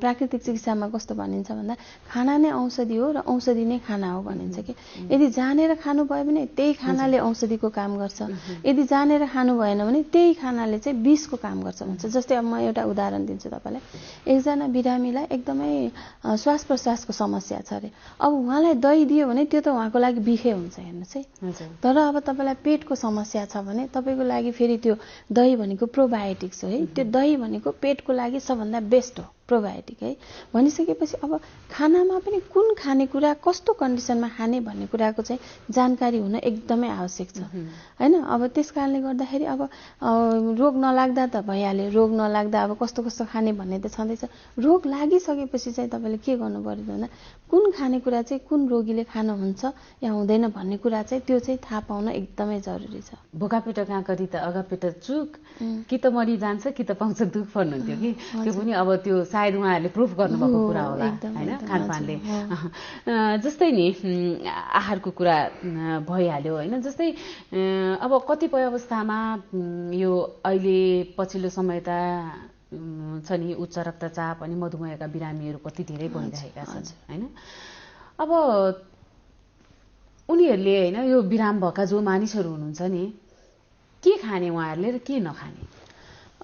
प्राकृतिक चिकित्सामा कस्तो भनिन्छ भन्दा खाना नै औषधि हो र औषधि नै खाना हो भनिन्छ कि। यदि जानेर खानुभयो भने त्यही खानाले औषधिको काम गर्छ, यदि जानेर खानु भएन भने त्यही खानाले चाहिँ विषको काम गर्छ भन्छ। जस्तै अब म एउटा उदाहरण दिन्छु तपाईँलाई। एकजना बिरामीलाई एकदमै श्वास प्रश्वासको समस्या छ अरे, अब उहाँलाई दही दियो भने त्यो त उहाँको लागि विषै हुन्छ हेर्नुहोस् है। तर अब तपाईँलाई पेटको समस्या छ भने तपाईँको लागि फेरि त्यो दही भनेको प्रोबायोटिक्स हो है, त्यो दही भनेको पेटको लागि सबभन्दा बेस्ट हो। प्रोबायोटिक है। भनिसकेपछि अब खानामा पनि कुन खानेकुरा कस्तो कन्डिसनमा खाने भन्ने कुराको चाहिँ जानकारी हुन एकदमै आवश्यक छ हैन। अब त्यस कारणले गर्दाखेरि अब रोग नलाग्दा त भइहाल्यो, रोग नलाग्दा अब कस्तो कस्तो खाने भन्ने त छँदैछ। रोग लागिसकेपछि चाहिँ तपाईँले के गर्नु पर्यो भन्दा कुन खानेकुरा चाहिँ कुन रोगीले खान हुन्छ या हुँदैन भन्ने कुरा चाहिँ त्यो चाहिँ थाहा पाउन एकदमै जरुरी छ। भोकापेट काँकरी त अगापेट चुक, कि त मरि जान्छ कि त पाउँछ दुख भन्नुहुन्थ्यो कि त्यो पनि अब त्यो सायद उहाँहरूले प्रुफ गर्नुभएको कुरा होला हैन खानपानले। जस्तै नि आहारको कुरा भइहाल्यो हैन। जस्तै अब कतिपय अवस्थामा यो अहिले पछिल्लो समय त छ नि उच्च रक्तचाप अनि मधुमेहका बिरामीहरू कति धेरै बढिरहेका छन् हैन। अब उनीहरूले हैन यो बिराम भएका जो मानिसहरू हुनुहुन्छ नि के खाने उहाँहरूले र के नखाने?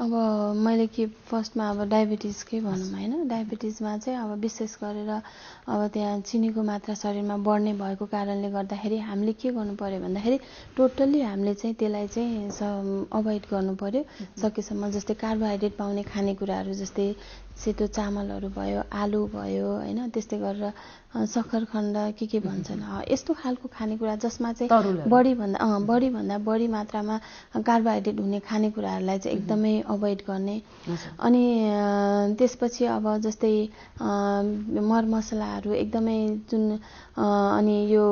अब मैले के फर्स्टमा अब डायबिटिजकै भनौँ हैन। डायबिटिजमा चाहिँ अब विशेष गरेर अब त्यहाँ चिनीको मात्रा शरीरमा बढ्ने भएको कारणले गर्दाखेरि हामीले के गर्नु पर्यो भन्दाखेरि टोटल्ली हामीले चाहिँ त्यसलाई चाहिँ अभोइड गर्नु पर्यो सकेसम्म। जस्तै कार्बोहाइड्रेट पाउने खानेकुराहरू जस्तै सेतो चामलहरू भयो, आलु भयो हैन, त्यस्तै गरेर सक्खरखण्ड के भन्छन् यस्तो खालको खानेकुरा जसमा चाहिँ बढी बढी मात्रामा कार्बोहाइड्रेट हुने खानेकुराहरूलाई चाहिँ एकदमै अभोइड गर्ने। अनि त्यसपछि अब जस्तै मरमसलाहरू एकदमै जुन अनि यो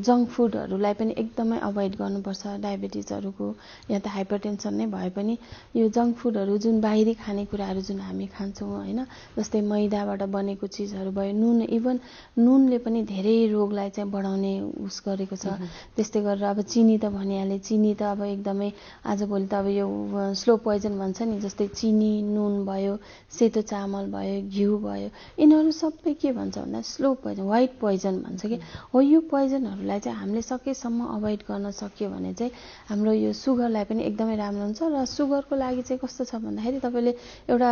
जङ्क फुडहरूलाई पनि एकदमै अभोइड गर्नुपर्छ। डायबिटिजहरूको या त हाइपरटेन्सन नै भए पनि यो जङ्क फुडहरू जुन बाहिरी खानेकुराहरू जुन हामी खान्छौँ हैन, जस्तै मैदाबाट बनेको चिजहरू भयो, नुन, इभन नुनले पनि धेरै रोगलाई चाहिँ बढाउने उस गरेको छ। त्यस्तै गरेर अब चिनी त भनिहाले, चिनी त अब एकदमै आजभोलि त अब यो स्लो पोइजन भन्छ नि, जस्तै चिनी, नुन भयो, सेतो चामल भयो, घिउ भयो, यिनीहरू सबै के भन्छ भन्दा स्लो पोइजन, व्हाइट पोइजन भन्छ कि हो। यो पोइजनहरूलाई चाहिँ हामीले सकेसम्म अभोइड गर्न सक्यो भने चाहिँ हाम्रो यो सुगरलाई पनि एकदमै राम्रो हुन्छ। र सुगरको लागि चाहिँ कस्तो छ भन्दाखेरि तपाईँले एउटा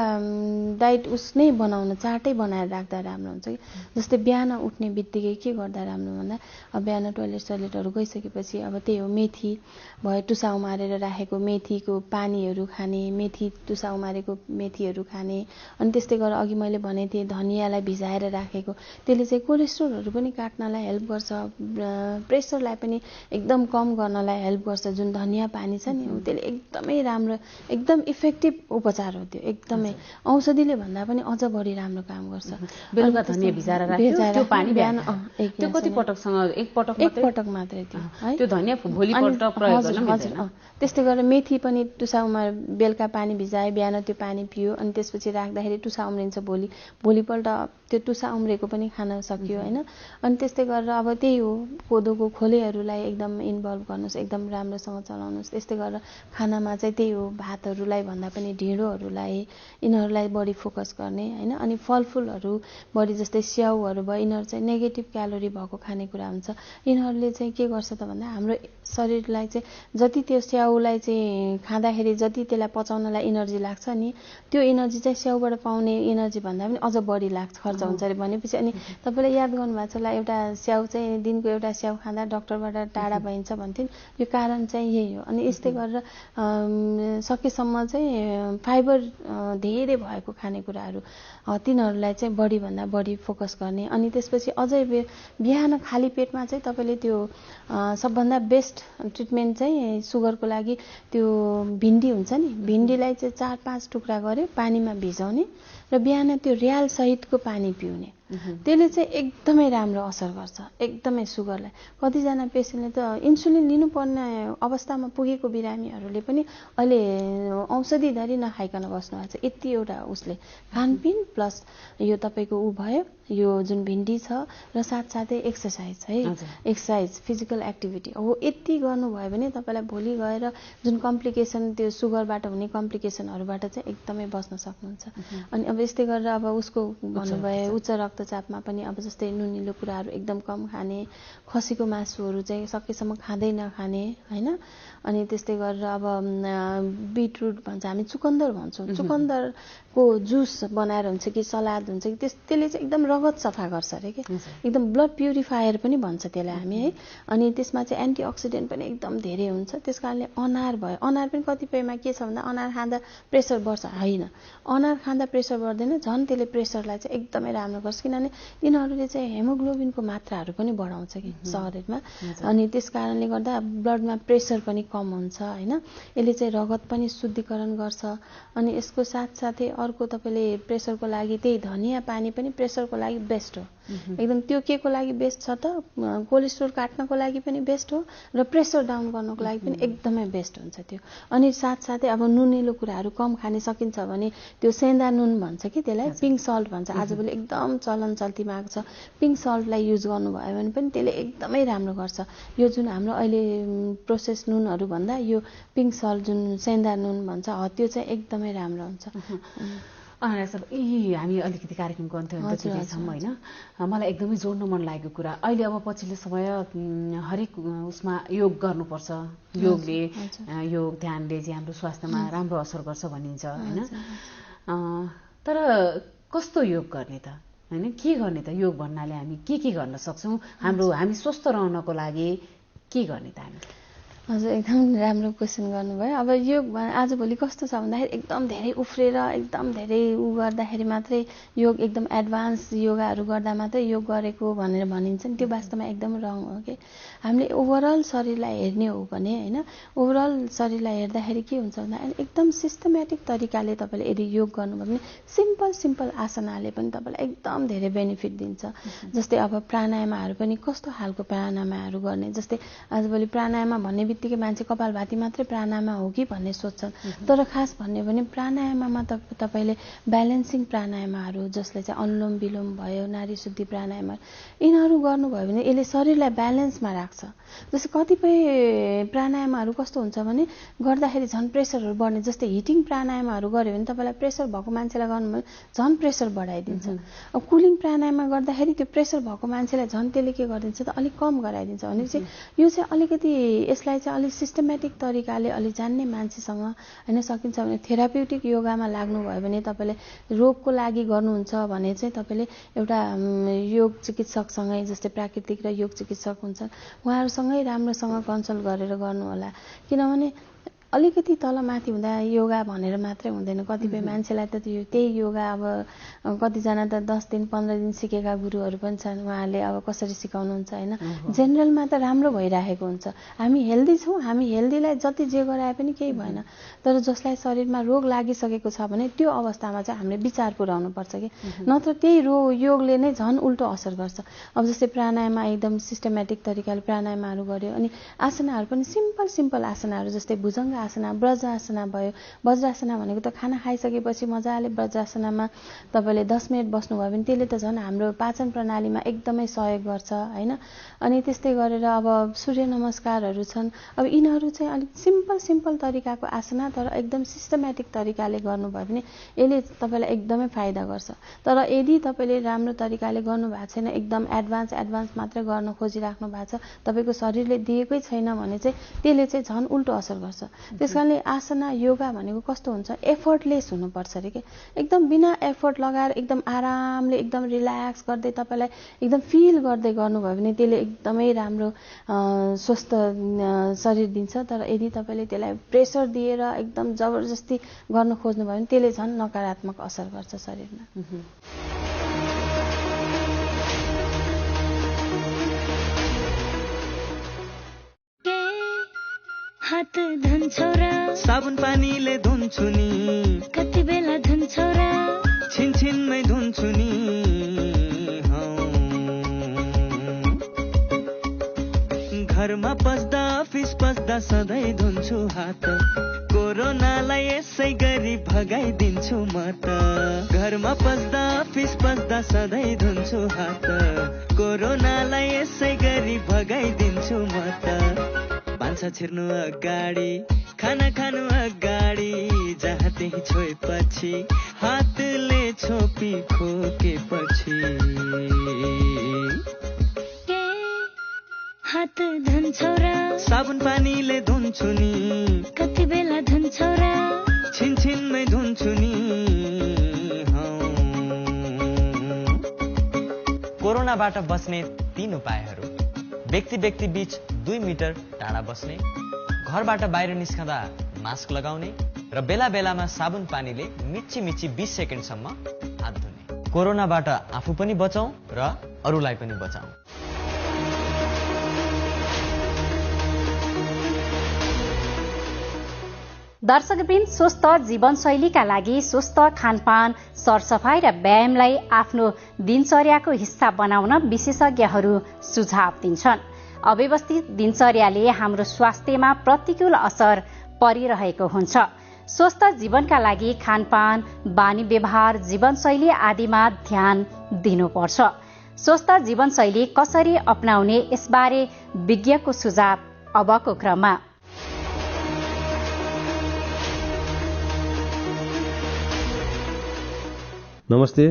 डाइट उस नै बनाउन, चार्टै बनाएर राख्दा राम्रो हुन्छ कि। जस्तै बिहान उठ्ने बित्तिकै के गर्दा राम्रो भन्दा अब बिहान टोइलेटहरू गइसकेपछि अब त्यही हो मेथी भयो, टुसा उमारेर राखेको मेथीको पानीहरू खाने, मेथी टुसा उमारेको मेथीहरू खाने। अनि त्यस्तै गरेर अघि मैले भनेको थिएँ धनियाँलाई भिजाएर राखेको, त्यसले चाहिँ कोलेस्ट्रोलहरू पनि काट्नलाई हेल्प गर्छ, प्रेसरलाई पनि एकदम कम गर्नलाई हेल्प गर्छ। जुन धनियाँ पानी छ नि त्यसले एकदमै राम्रो, एकदम इफेक्टिभ उपचार हो त्यो, एकदमै औषधिले भन्दा पनि अझ बढी राम्रो काम गर्छ। बेलुका धनियाँ भिजाएर राख्यो त्यो पानी बिहान त्यो कति पटकसँग एक पटक मात्रै त्यो है, त्यो धनियाँ भोलिपल्ट प्रयोग गर्न मिल्दैन। त्यस्तै गरेर मेथी पनि टुसा बेलुका पानी भिजाए, बिहान त्यो पानी पियो, अनि त्यसपछि राख्दाखेरि टुसा उम्रिन्छ, भोलिपल्ट त्यो टुसा उम्रेको पनि खान सकियो हैन। अनि त्यस्तै गरेर अब त्यही हो कोदोको खोलेहरूलाई एकदम इन्भल्भ गर्नुहोस्, एकदम राम्रोसँग चलाउनुहोस्। त्यस्तै गरेर खानामा चाहिँ त्यही हो भातहरूलाई भन्दा पनि ढिँडोहरूलाई, यिनीहरूलाई बढी फोकस गर्ने हैन। अनि फलफुलहरू बढी जस्तै स्याउहरू भयो, यिनीहरू चाहिँ नेगेटिभ क्यालोरी भएको खानेकुरा हुन्छ। यिनीहरूले चाहिँ के गर्छ त भन्दा हाम्रो शरीरलाई चाहिँ जति त्यो स्याउलाई चाहिँ खाँदाखेरि जति त्यसलाई पचाउनलाई एनर्जी लाग्छ नि, त्यो एनर्जी चाहिँ स्याउबाट पाउने एनर्जी भन्दा पनि अझ बढी लाग्छ, खर्च हुन्छ अरे भनेपछि। अनि तपाईँले याद गर्नुभएको छ होला एउटा स्याउ चाहिँ दिनको एउटा स्याउ खाँदा डक्टरबाट टाढा भइन्छ भन्थ्यो, यो कारण चाहिँ यही हो। अनि यस्तै गरेर सकेसम्म चाहिँ फाइबर धेरै भएको खानेकुराहरू तिनीहरूलाई चाहिँ बढीभन्दा बढी फोकस गर्ने। अनि त्यसपछि अझै बिहान खाली पेटमा चाहिँ तपाईँले त्यो सबभन्दा बेस्ट ट्रिटमेन्ट चाहिँ सुगरको लागि त्यो भिन्डी हुन्छ नि, भिन्डीलाई चाहिँ 4-5 टुक्रा गऱ्यो पानीमा भिजाउने र बिहान त्यो र्याल सहितको पानी पिउने, त्यसले चाहिँ एकदमै राम्रो असर गर्छ एकदमै सुगरलाई। कतिजना पेसेन्टले त इन्सुलिन लिनुपर्ने अवस्थामा पुगेको बिरामीहरूले पनि अहिले औषधि धरी नखाइकन बस्नुभएको छ। यति एउटा उसले खानपिन प्लस यो तपाईँको भयो यो जुन भिन्डी छ र साथसाथै एक्सर्साइज है, एक्सर्साइज फिजिकल एक्टिभिटी हो, यति गर्नुभयो भने तपाईँलाई भोलि गएर जुन कम्प्लिकेसन त्यो सुगरबाट हुने कम्प्लिकेसनहरूबाट चाहिँ एकदमै बस्न सक्नुहुन्छ। अनि अब यस्तै गरेर अब उसको भन्नुभयो उच्च रक्तचापमा पनि अब जस्तै नुनिलो कुराहरू एकदम कम खाने, खसीको मासुहरू चाहिँ सकेसम्म खाँदै नखाने हैन। अनि त्यस्तै गरेर अब बिटरुट भन्छ हामी, चुकन्दर भन्छौँ, चुकन्दरको जुस बनाएर हुन्छ कि सलाद हुन्छ कि त्यसले चाहिँ एकदम रगत सफा गर्छ अरे कि, एकदम ब्लड प्युरिफायर पनि भन्छ त्यसलाई हामी है। अनि त्यसमा चाहिँ एन्टिअक्सिडेन्ट पनि एकदम धेरै हुन्छ। त्यस कारणले अनार भयो, अनार पनि कतिपयमा के छ भन्दा अनार खाँदा प्रेसर बढ्छ, होइन, अनार खाँदा प्रेसर गर्दैन, झन् त्यसले प्रेसरलाई चाहिँ एकदमै राम्रो गर्छ। किनभने यिनीहरूले चाहिँ हेमोग्लोबिनको मात्राहरू पनि बढाउँछ कि शरीरमा, अनि त्यस कारणले गर्दा ब्लडमा प्रेसर पनि कम हुन्छ होइन। यसले चाहिँ रगत पनि शुद्धिकरण गर्छ। अनि यसको साथसाथै अर्को तपाईँले प्रेसरको लागि त्यही धनिया पानी पनि प्रेसरको लागि बेस्ट हो एकदम। त्यो के को लागि बेस्ट छ त, कोलेस्ट्रोल काट्नको लागि पनि बेस्ट हो र प्रेसर डाउन गर्नको लागि पनि एकदमै बेस्ट हुन्छ त्यो। अनि साथसाथै अब नुनिलो कुराहरू कम खाने सकिन्छ भने त्यो सेन्दा नुन भन्छ कि त्यसलाई, पिङ्क सल्ट भन्छ, आजभोलि एकदम चलन चल्तीमा आएको छ। पिङ्क सल्टलाई युज गर्नुभयो भने पनि त्यसले एकदमै राम्रो गर्छ। यो जुन हाम्रो अहिले प्रोसेस नुनहरू भन्दा यो पिङ्क सल्ट जुन सेन्दा नुन भन्छ त्यो चाहिँ एकदमै राम्रो हुन्छ। हामी अलिकति कार्यक्रमको अन्त्यतिर छौँ होइन। मलाई एकदमै जोड्न मन लागेको कुरा, अहिले अब पछिल्लो समय हरेक उसमा योग गर्नुपर्छ, योगले योग ध्यानले चाहिँ हाम्रो स्वास्थ्यमा राम्रो असर गर्छ भनिन्छ होइन। तर कस्तो योग गर्ने त होइन, के गर्ने त? योग भन्नाले हामी के गर्न सक्छौँ हामी स्वस्थ रहनको लागि के गर्ने त हामी? हजुर, एकदम राम्रो क्वेसन गर्नुभयो। अब योग आजभोलि कस्तो छ भन्दाखेरि एकदम धेरै उफ्रेर एकदम धेरै गर्दाखेरि मात्रै योग, एकदम एडभान्स योगाहरू गर्दा मात्रै योग गरेको भनेर भनिन्छ नि, त्यो वास्तवमा एकदम रङ हो कि। हामीले ओभरअल शरीरलाई हेर्ने हो भने होइन, ओभरअल शरीरलाई हेर्दाखेरि के हुन्छ भन्दा एकदम सिस्टमेटिक तरिकाले तपाईँले यदि योग गर्नुभयो भने सिम्पल आसनाले पनि तपाईँलाई एकदम धेरै बेनिफिट दिन्छ। जस्तै अब प्राणायामहरू पनि कस्तो खालको प्राणायामहरू गर्ने, जस्तै आजभोलि प्राणायाम भन्ने बित्तिकै मान्छे कपालभाती मात्रै प्राणायाम हो कि भन्ने सोच्छन्, तर खास भन्यो भने प्राणायाममा तपाईँले ब्यालेन्सिङ प्राणायामहरू जसले चाहिँ अनुलोम विलोम भयो, नाडी शुद्धि प्राणायामहरू, यिनीहरू गर्नुभयो भने यसले शरीरलाई ब्यालेन्समा राख्छ। जस्तै कतिपय प्राणायामहरू कस्तो हुन्छ भने गर्दाखेरि झन् प्रेसरहरू बढ्ने, जस्तै हिटिङ प्राणायामहरू गर्यो भने तपाईँलाई प्रेसर भएको मान्छेलाई गर्नुभयो भने झन् प्रेसर बढाइदिन्छ। अब कुलिङ प्राणायाम गर्दाखेरि त्यो प्रेसर भएको मान्छेलाई झन् त्यसले के गरिदिन्छ त, अलिक कम गराइदिन्छ। भनेपछि यो चाहिँ अलिकति यसलाई चाहिँ अलिक सिस्टमेटिक तरिकाले अलिक जान्ने मान्छेसँग होइन सकिन्छ भने थेराप्युटिक योगामा लाग्नुभयो भने तपाईँले रोगको लागि गर्नुहुन्छ भने चाहिँ तपाईँले एउटा योग चिकित्सकसँगै, जस्तै प्राकृतिक र योग चिकित्सक हुन्छन्, उहाँहरूसँगै राम्रोसँग कन्सल्ट गरेर गर्नुहोला। किनभने अलिकति तलमाथि हुँदा योगा भनेर मात्रै हुँदैन। कतिपय मान्छेलाई त त्यही योगा अब कतिजना त 10 दिन 15 दिन सिकेका गुरुहरू पनि छन्, उहाँहरूले अब कसरी सिकाउनुहुन्छ होइन। जेनरलमा त राम्रो भइरहेको हुन्छ, हामी हेल्दी छौँ, हामी हेल्दीलाई जति जे गराए पनि केही भएन। तर जसलाई शरीरमा रोग लागिसकेको छ भने त्यो अवस्थामा चाहिँ हामीले विचार पुर्याउनुपर्छ कि, नत्र त्यही योगले नै झन् उल्टो असर गर्छ। अब जस्तै प्राणायाममा एकदम सिस्टमेटिक तरिकाले प्राणायामहरू गर्यो, अनि आसनाहरू पनि सिम्पल आसनाहरू जस्तै भुजङ्ग आसना, वज्रासना भयो। वज्रासना भनेको त खाना खाइसकेपछि मजाले वज्रासनामा तपाईँले 10 मिनट बस्नुभयो भने त्यसले त झन् हाम्रो पाचन प्रणालीमा एकदमै सहयोग गर्छ होइन। अनि त्यस्तै गरेर अब सूर्य नमस्कारहरू छन्। अब यिनीहरू चाहिँ अलिक सिम्पल तरिकाको आसना, तर एकदम सिस्टमेटिक तरिकाले गर्नुभयो भने यसले तपाईँलाई एकदमै फाइदा गर्छ। तर यदि तपाईँले राम्रो तरिकाले गर्नुभएको छैन, एकदम एडभान्स मात्रै गर्न खोजिराख्नु भएको छ, तपाईँको शरीरले दिएकै छैन भने चाहिँ त्यसले चाहिँ झन् उल्टो असर गर्छ। त्यस कारणले आसना योगा भनेको कस्तो हुन्छ, एफर्टलेस हुनुपर्छ अरे के, एकदम बिना एफर्ट लगाएर एकदम आरामले एकदम रिल्याक्स गर्दै तपाईँलाई एकदम फिल गर्दै गर्नुभयो भने त्यसले एकदमै राम्रो स्वस्थ शरीर दिन्छ। तर यदि तपाईँले त्यसलाई प्रेसर दिएर एकदम जबरजस्ती गर्न खोज्नुभयो भने त्यसले झन् नकारात्मक असर गर्छ शरीरमा। हात धुन्छौ र साबुन पानीले धुन्छु नि, कति बेला धुन्छौ र छिनछिनमै धुन्छु नि। घरमा पस्दा अफिस पस्दा सधैँ धुन्छु हात, कोरोनालाई यसै गरी भगाइदिन्छु म त। घरमा पस्दा अफिस पस्दा सधैँ धुन्छु हात, कोरोनालाई यसै गरी भगाइदिन्छु म त। भान्सा छिर्नु अगाडि, खाना खानु अगाडि, जहाँ त्यही छोएपछि हातले छोपी खोकेपछि। हात धुन्छौ र साबुन पानीले धुन्छु नि, कति बेला धुन्छौ र छिनछिनमै धुन्छु नि। कोरोनाबाट बच्ने 3 उपायहरू। व्यक्ति बीच 2 मिटर टाढा बस्ने, घरबाट बाहिर निस्कँदा मास्क लगाउने र बेला बेलामा साबुन पानीले मिच्ची 20 सेकेन्डसम्म हात धुने। कोरोनाबाट आफू पनि बचौं र अरूलाई पनि बचाउँ। दर्शकवृन्द, स्वस्थ जीवनशैलीका लागि स्वस्थ खानपान, सरसफाई र व्यायामलाई आफ्नो दिनचर्याको हिस्सा बनाउन विशेषज्ञहरू सुझाव दिन्छन्। अव्यवस्थित दिनचर्याले हाम्रो स्वास्थ्यमा प्रतिकूल असर परिरहेको हुन्छ। स्वस्थ जीवनका लागि खानपान, बानी व्यवहार, जीवनशैली आदिमा ध्यान दिनुपर्छ। स्वस्थ जीवनशैली कसरी अपनाउने, यसबारे विज्ञको सुझाव अबको क्रममा। नमस्ते।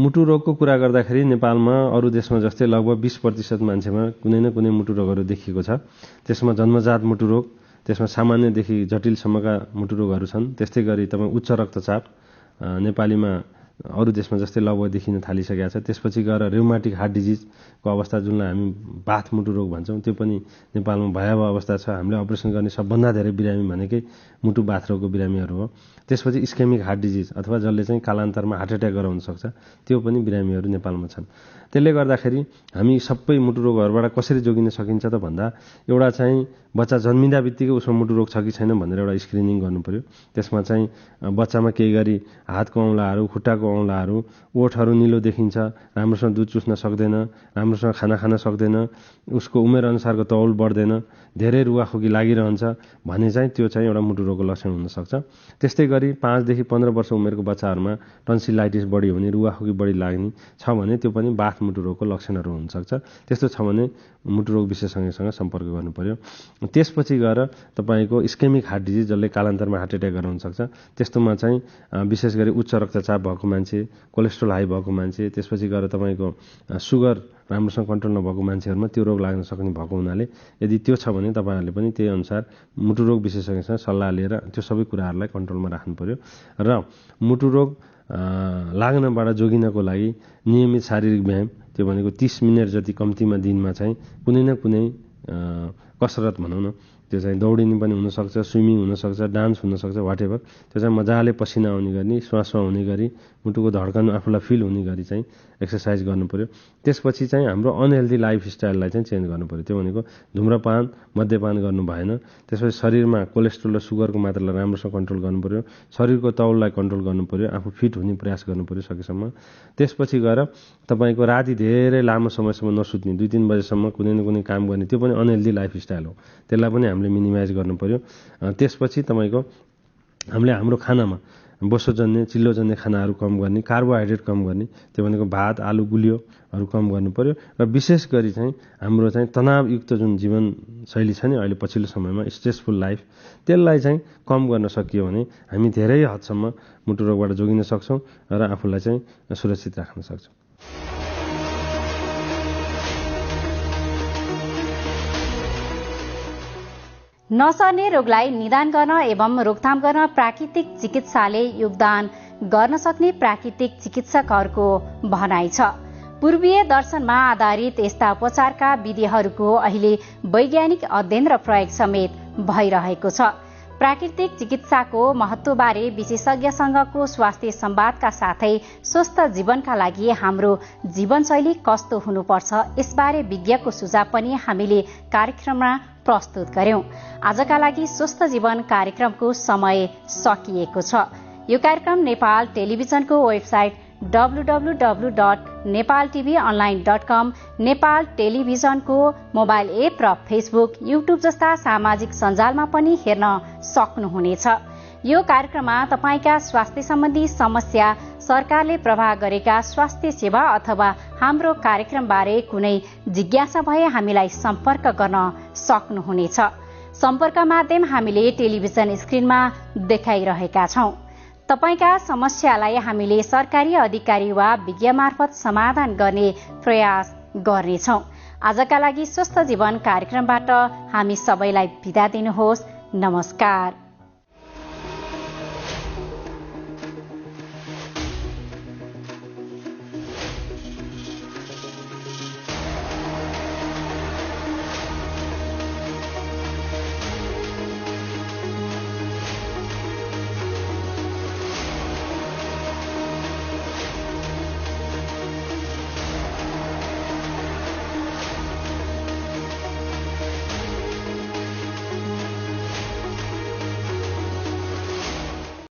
मुटु रोगको कुरा गर्दाखेरि नेपालमा अरू देशमा जस्तै लगभग 20% मान्छेमा कुनै न कुनै मुटु रोगहरू देखिएको छ। त्यसमा जन्मजात मुटु रोग, त्यसमा सामान्यदेखि जटिलसम्मका मुटु रोगहरू छन्। त्यस्तै गरी तपाईँ उच्च रक्तचाप नेपालीमा अरू देशमा जस्तै लगभग देखिन थालिसकेका छ। त्यसपछि गएर र्युमाटिक हार्ट डिजिजको अवस्था, जुनलाई हामी बाथ मुटु रोग भन्छौँ, त्यो पनि नेपालमा भयावह अवस्था छ। हामीले अपरेसन गर्ने सबभन्दा धेरै बिरामी भनेकै मुटु बाथ रोगको बिरामीहरू हो। त्यसपछि इस्केमिक हार्ट डिजिज अथवा जसले चाहिँ कालान्तरमा हार्ट एट्याक गराउन सक्छ, त्यो पनि बिरामीहरू नेपालमा छन्। त्यसले गर्दाखेरि हामी सबै मुटु रोगहरूबाट कसरी जोगिन सकिन्छ त भन्दा, एउटा चाहिँ बच्चा जन्मिँदा बित्तिकै उसमा मुटु रोग छ कि छैन भनेर एउटा स्क्रिनिङ गर्नु पर्यो। त्यसमा चाहिँ बच्चामा केही गरी हातको औँलाहरू, खुट्टाको औँलाहरू, ओठहरू निलो देखिन्छ, राम्रोसँग दुध चुस्न सक्दैन, राम्रोसँग खाना खान सक्दैन, उसको उमेर अनुसारको तौल बढ्दैन, धेरै रुवाखोकी लागिरहन्छ भने चाहिँ त्यो चाहिँ एउटा मुटु रोगको लक्षण हुनसक्छ। त्यस्तै गरी 5 देखि 15 वर्ष उमेरको बच्चाहरूमा टन्सिलाइटिस बढी हुने, रुवाखोकी बढी लाग्ने छ भने त्यो पनि बाथ मुटु रोगको लक्षणहरू हुनसक्छ। त्यस्तो छ भने मुटु रोग विशेषज्ञसँग सम्पर्क गर्नु पर्यो। त्यसपछि गएर तपाईँको इस्केमिक हार्ट डिजिज, जसले कालान्तरमा हार्ट एट्याक गराउन सक्छ, त्यस्तोमा चाहिँ विशेष गरी उच्च रक्तचाप भएको मान्छे, कोलेस्ट्रोल हाई भएको मान्छे, त्यसपछि गएर तपाईँको सुगर राम्रोसँग कन्ट्रोल नभएको मान्छेहरूमा त्यो रोग लाग्न सक्ने भएको हुनाले यदि त्यो छ भने तपाईँहरूले पनि त्यही अनुसार मुटु रोग विशेषज्ञसँग सल्लाह लिएर त्यो सबै कुराहरूलाई कन्ट्रोलमा राख्नु पर्यो। र मुटु रोग लाग्नबाट जोगिनको लागि नियमित शारीरिक व्यायाम, त्यो भनेको 30 मिनट जति कम्तीमा दिनमा चाहिँ कुनै न कुनै कसरत भनौँ न, त्यो चाहिँ दौडिने पनि हुनसक्छ, स्विमिङ हुनसक्छ, डान्स हुनसक्छ, वाटेभर, त्यो चाहिँ मजाले पसिना आउने गरी, श्वास हुने गरी, मुटुको धड्कन आफूलाई फिल हुने गरी चाहिँ एक्सर्साइज गर्नु पर्यो। त्यसपछि चाहिँ हाम्रो अनहेल्दी लाइफस्टाइललाई चाहिँ चेन्ज गर्नु पर्यो। त्यो भनेको धुम्रपान, मद्यपान गर्नु भएन। त्यसपछि शरीरमा कोलेस्ट्रोल र सुगरको मात्रालाई राम्रोसँग कन्ट्रोल गर्नु पर्यो, शरीरको तौललाई कन्ट्रोल गर्नु पर्यो, आफू फिट हुने प्रयास गर्नु पर्यो सकेसम्म। त्यसपछि गएर तपाईँको राति धेरै लामो समयसम्म नसुत्ने, 2-3 बजेसम्म कुनै न कुनै काम गर्ने, त्यो पनि अनहेल्दी लाइफस्टाइल हो। त्यसलाई पनि हामीले मिनिमाइज गर्नु पर्यो। त्यसपछि तपाईँको हामीले हाम्रो खानामा बोसोजन्य, चिल्लोजन्य खानाहरू कम गर्ने, कार्बोहाइड्रेट कम गर्ने, त्यो भनेको भात, आलु, गुलियोहरू कम गर्नु पर्यो। र विशेष गरी चाहिँ हाम्रो चाहिँ तनावयुक्त जुन जीवनशैली छ नि अहिले पछिल्लो समयमा, स्ट्रेसफुल लाइफ, त्यसलाई चाहिँ कम गर्न सकियो भने हामी धेरै हदसम्म मुटु रोगबाट जोगिन सक्छौँ र आफूलाई चाहिँ सुरक्षित राख्न सक्छौँ। नसर्ने रोगलाई निदान गर्न एवं रोकथाम गर्न प्राकृतिक चिकित्साले योगदान गर्न सक्ने प्राकृतिक चिकित्सकहरूको भनाइ छ। पूर्वीय दर्शनमा आधारित यस्ता उपचारका विधिहरूको अहिले वैज्ञानिक अध्ययन र प्रयोग समेत भइरहेको छ। प्राकृतिक चिकित्साको महत्त्वबारे विशेषज्ञसँगको स्वास्थ्य संवादका साथै स्वस्थ जीवनका लागि हाम्रो जीवनशैली कस्तो हुनुपर्छ, यसबारे विज्ञको सुझाव पनि हामीले कार्यक्रममा प्रस्तुत गर्यौं। आजका लागि स्वस्थ जीवन कार्यक्रमको समय सकिएको छ। यो कार्यक्रम नेपाल टेलिभिजनको वेबसाइट www.nepaltvonline.com, नेपाल टेलिभिजनको मोबाइल एप र फेसबुक, युट्युब जस्ता सामाजिक सञ्जालमा पनि हेर्न सक्नुहुनेछ। यो कार्यक्रममा तपाईका स्वास्थ्य सम्बन्धी समस्या, सरकारले प्रवाह गरेका स्वास्थ्य सेवा अथवा हाम्रो कार्यक्रमबारे कुनै जिज्ञासा भए हामीलाई सम्पर्क गर्न सक्नुहुनेछ। सम्पर्क माध्यम हामीले टेलिभिजन स्क्रिनमा देखाइरहेका छौं। तपाईका समस्यालाई हामीले सरकारी अधिकारी वा विज्ञ मार्फत समाधान गर्ने प्रयास गर्नेछौं। आजका लागि स्वस्थ जीवन कार्यक्रमबाट हामी सबैलाई बिदा दिनुहोस्। नमस्कार।